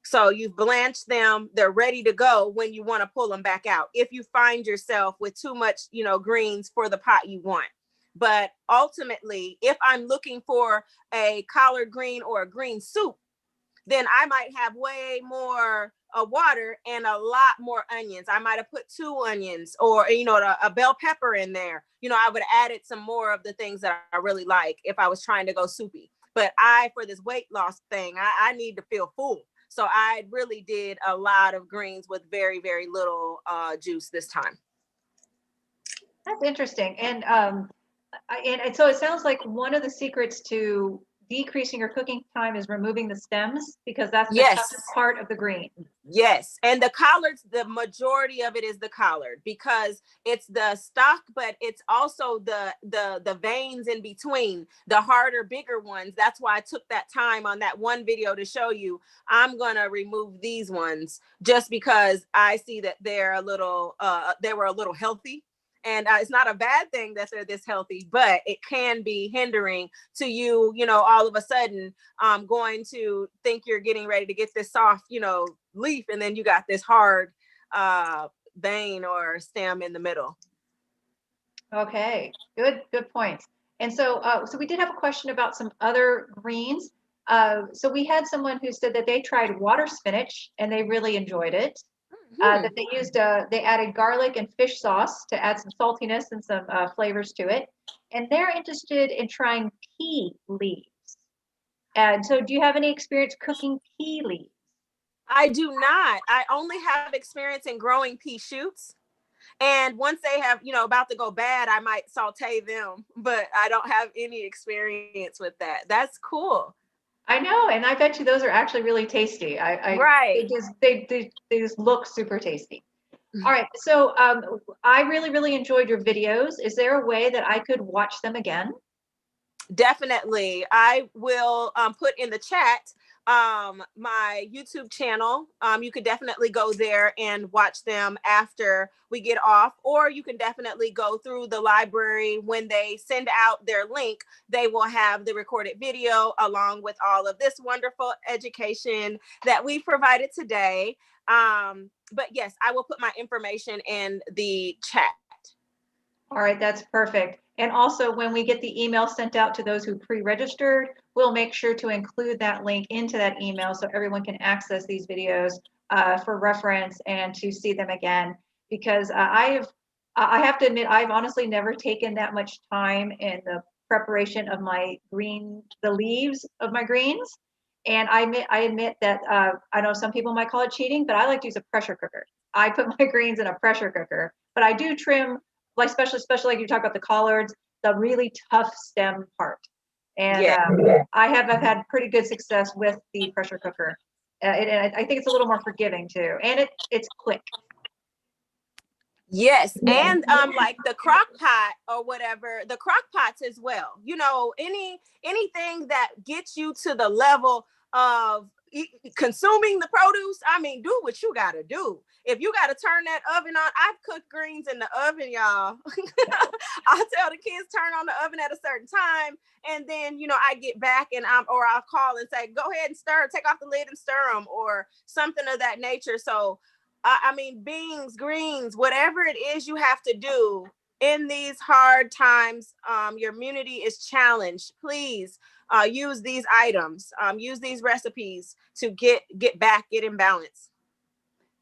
So you've blanched them, they're ready to go when you want to pull them back out, if you find yourself with too much, greens for the pot you want. But ultimately, if I'm looking for a collard green or a green soup, then I might have way more water and a lot more onions. I might have put 2 onions or, a bell pepper in there. I would have added some more of the things that I really like if I was trying to go soupy. But for this weight loss thing, I need to feel full. So I really did a lot of greens with very, very little juice this time. That's interesting. And so it sounds like one of the secrets to decreasing your cooking time is removing the stems, because that's the toughest part of the green. Yes. And the collards, the majority of it is the collard, because it's the stalk, but it's also the veins in between, the harder, bigger ones. That's why I took that time on that one video to show you. I'm going to remove these ones just because I see that they're they were a little healthy. And it's not a bad thing that they're this healthy, but it can be hindering to you, all of a sudden going to think you're getting ready to get this soft, leaf. And then you got this hard vein or stem in the middle. Okay, good points. And so we did have a question about some other greens. So we had someone who said that they tried water spinach and they really enjoyed it. That they added garlic and fish sauce to add some saltiness and some flavors to it. And they're interested in trying pea leaves. And so do you have any experience cooking pea leaves? I do not. I only have experience in growing pea shoots. And once they have, about to go bad, I might saute them, but I don't have any experience with that. That's cool. I know, and I bet you those are actually really tasty. Right. They just look super tasty. All right, so I really, really enjoyed your videos. Is there a way that I could watch them again? Definitely. I will put in the chat my YouTube channel. You could definitely go there and watch them after we get off, or you can definitely go through the library. When they send out their link, they will have the recorded video along with all of this wonderful education that we provided today. But yes, I will put my information in the chat. All right, that's perfect. And also, when we get the email sent out to those who pre-registered, we'll make sure to include that link into that email so everyone can access these videos for reference and to see them again. Because I have to admit, I've honestly never taken that much time in the preparation of the leaves of my greens. And I admit that I know some people might call it cheating, but I like to use a pressure cooker. I put my greens in a pressure cooker, but I do trim, like especially like you talk about the collards, the really tough stem part. And Yeah. I've had pretty good success with the pressure cooker. And I think it's a little more forgiving too, and it's quick. Yes, and like the crock pot or whatever, the crock pots as well. You know, anything that gets you to the level of consuming the produce. I mean, do what you got to do. If you got to turn that oven on, I've cooked greens in the oven, y'all. I'll tell the kids turn on the oven at a certain time, and then I get back and I'll call and say, go ahead and stir, take off the lid and stir them, or something of that nature. So I mean, beans, greens, whatever it is you have to do in these hard times, your immunity is challenged. Please use these items, use these recipes to get in balance.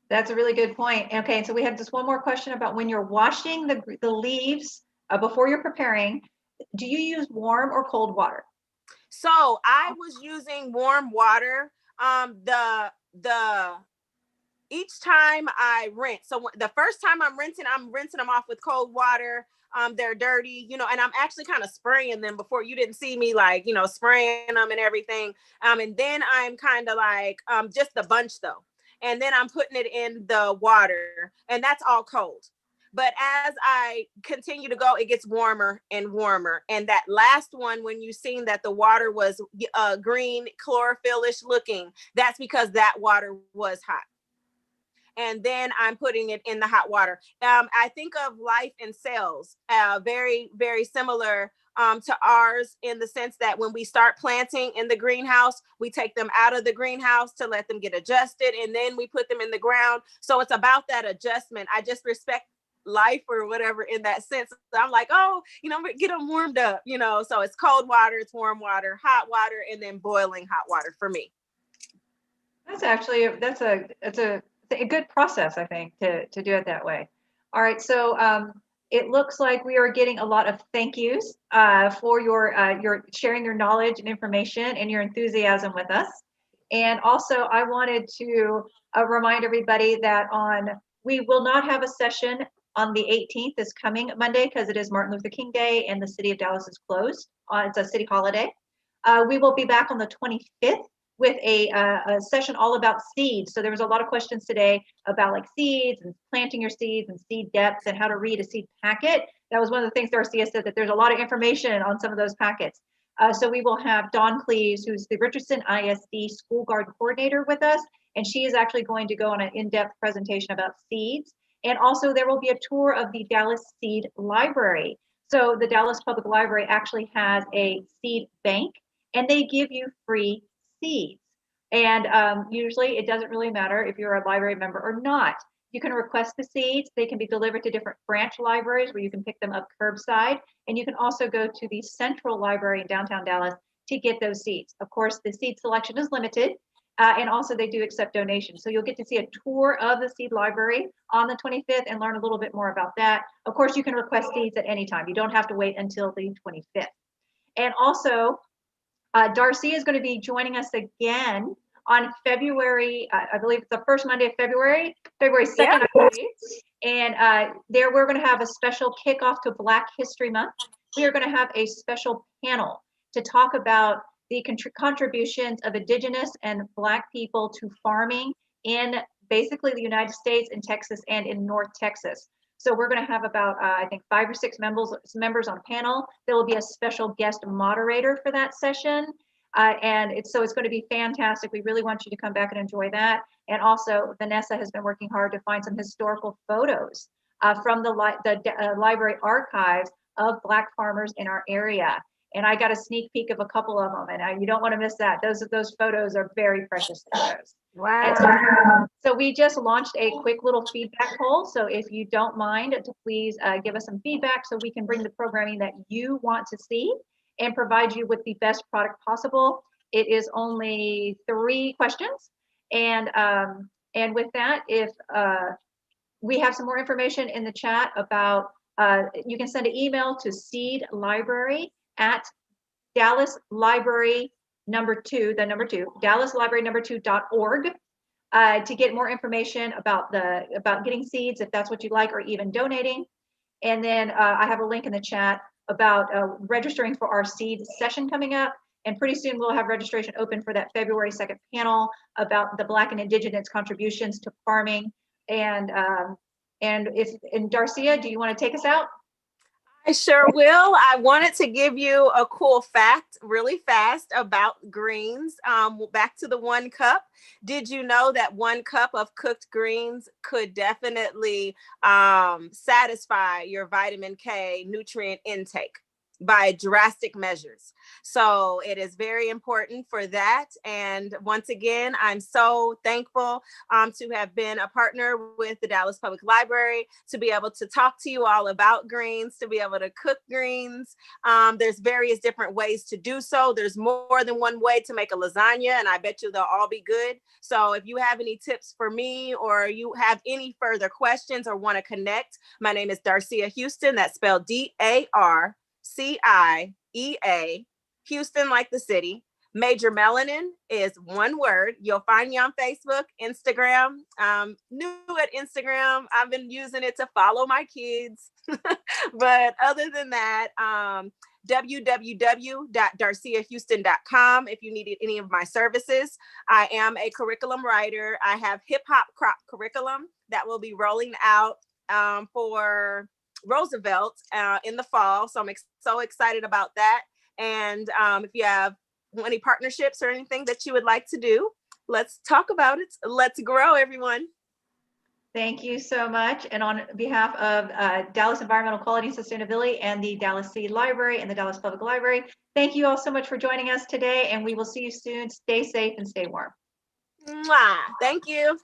That's a really good point. Okay, so we have just one more question about when you're washing the leaves before you're preparing. Do you use warm or cold water? So I was using warm water. The each time I rinse. So the first time I'm rinsing them off with cold water. They're dirty, and I'm actually kind of spraying them before. You didn't see me like, spraying them and everything. And then I'm kind of like, just the bunch though. And then I'm putting it in the water, and that's all cold. But as I continue to go, it gets warmer and warmer. And that last one, when you seen that the water was green, chlorophyll-ish looking, that's because that water was hot. And then I'm putting it in the hot water. I think of life in cells, very, very similar to ours, in the sense that when we start planting in the greenhouse, we take them out of the greenhouse to let them get adjusted, and then we put them in the ground. So it's about that adjustment. I just respect life or whatever in that sense. So I'm like, get them warmed up, so it's cold water, it's warm water, hot water, and then boiling hot water for me. That's actually, that's a good process, I think, to do it that way. All right, so it looks like we are getting a lot of thank yous for your sharing your knowledge and information and your enthusiasm with us. And also, I wanted to remind everybody that we will not have a session on the 18th, this coming Monday, because it is Martin Luther King Day and the city of Dallas is closed. It's a city holiday. We will be back on the 25th with a session all about seeds. So there was a lot of questions today about like seeds and planting your seeds and seed depth and how to read a seed packet. That was one of the things Darcia said, that there's a lot of information on some of those packets. So we will have Dawn Cleves, who's the Richardson ISD School Guard Coordinator, with us, and she is actually going to go on an in-depth presentation about seeds. And also there will be a tour of the Dallas Seed Library. So the Dallas Public Library actually has a seed bank, and they give you free seeds. And usually it doesn't really matter if you're a library member or not. You can request the seeds. They can be delivered to different branch libraries where you can pick them up curbside. And you can also go to the Central Library in downtown Dallas to get those seeds. Of course, the seed selection is limited. And also they do accept donations. So you'll get to see a tour of the seed library on the 25th and learn a little bit more about that. Of course, you can request seeds at any time. You don't have to wait until the 25th. And also, Darcia is going to be joining us again on February, I believe it's the first Monday of February 2nd, yeah. I believe. And there we're going to have a special kickoff to Black History Month. We are going to have a special panel to talk about the contributions of Indigenous and Black people to farming in basically the United States, in Texas, and in North Texas. So we're going to have about, I think, 5 or 6 members on panel. There will be a special guest moderator for that session. So it's going to be fantastic. We really want you to come back and enjoy that. And also, Vanessa has been working hard to find some historical photos from the library archives of Black farmers in our area. And I got a sneak peek of a couple of them, and you don't want to miss that. Those photos are very precious photos. Wow. So we just launched a quick little feedback poll. So if you don't mind to please give us some feedback so we can bring the programming that you want to see and provide you with the best product possible. It is only 3 questions. And with that, if we have some more information in the chat about, you can send an email to seedlibrary at Dallas Library number 2, DallasLibrary2.org to get more information about getting seeds, if that's what you like, or even donating. And then I have a link in the chat about registering for our seed session coming up. And pretty soon we'll have registration open for that February 2nd panel about the Black and Indigenous contributions to farming. And Darcia, do you want to take us out? I sure will. I wanted to give you a cool fact really fast about greens. Back to the 1 cup. Did you know that 1 cup of cooked greens could definitely satisfy your vitamin K nutrient intake by drastic measures? So it is very important for that. And once again, I'm so thankful to have been a partner with the Dallas Public Library, to be able to talk to you all about greens, to be able to cook greens. There's various different ways to do so. There's more than one way to make a lasagna, and I bet you they'll all be good. So if you have any tips for me, or you have any further questions or want to connect, my name is Darcia Houston. That's spelled DARCIEA, Houston like the city. Major Melanin is one word. You'll find me on Facebook, Instagram. New at Instagram. I've been using it to follow my kids. But other than that, www.darciahouston.com if you needed any of my services. I am a curriculum writer. I have hip hop crop curriculum that will be rolling out for Roosevelt in the fall. So I'm so excited about that. And if you have any partnerships or anything that you would like to do, let's talk about it. Let's grow, everyone. Thank you so much. And on behalf of Dallas Environmental Quality and Sustainability and the Dallas Seed Library and the Dallas Public Library, thank you all so much for joining us today, and we will see you soon. Stay safe and stay warm. Mwah. Thank you.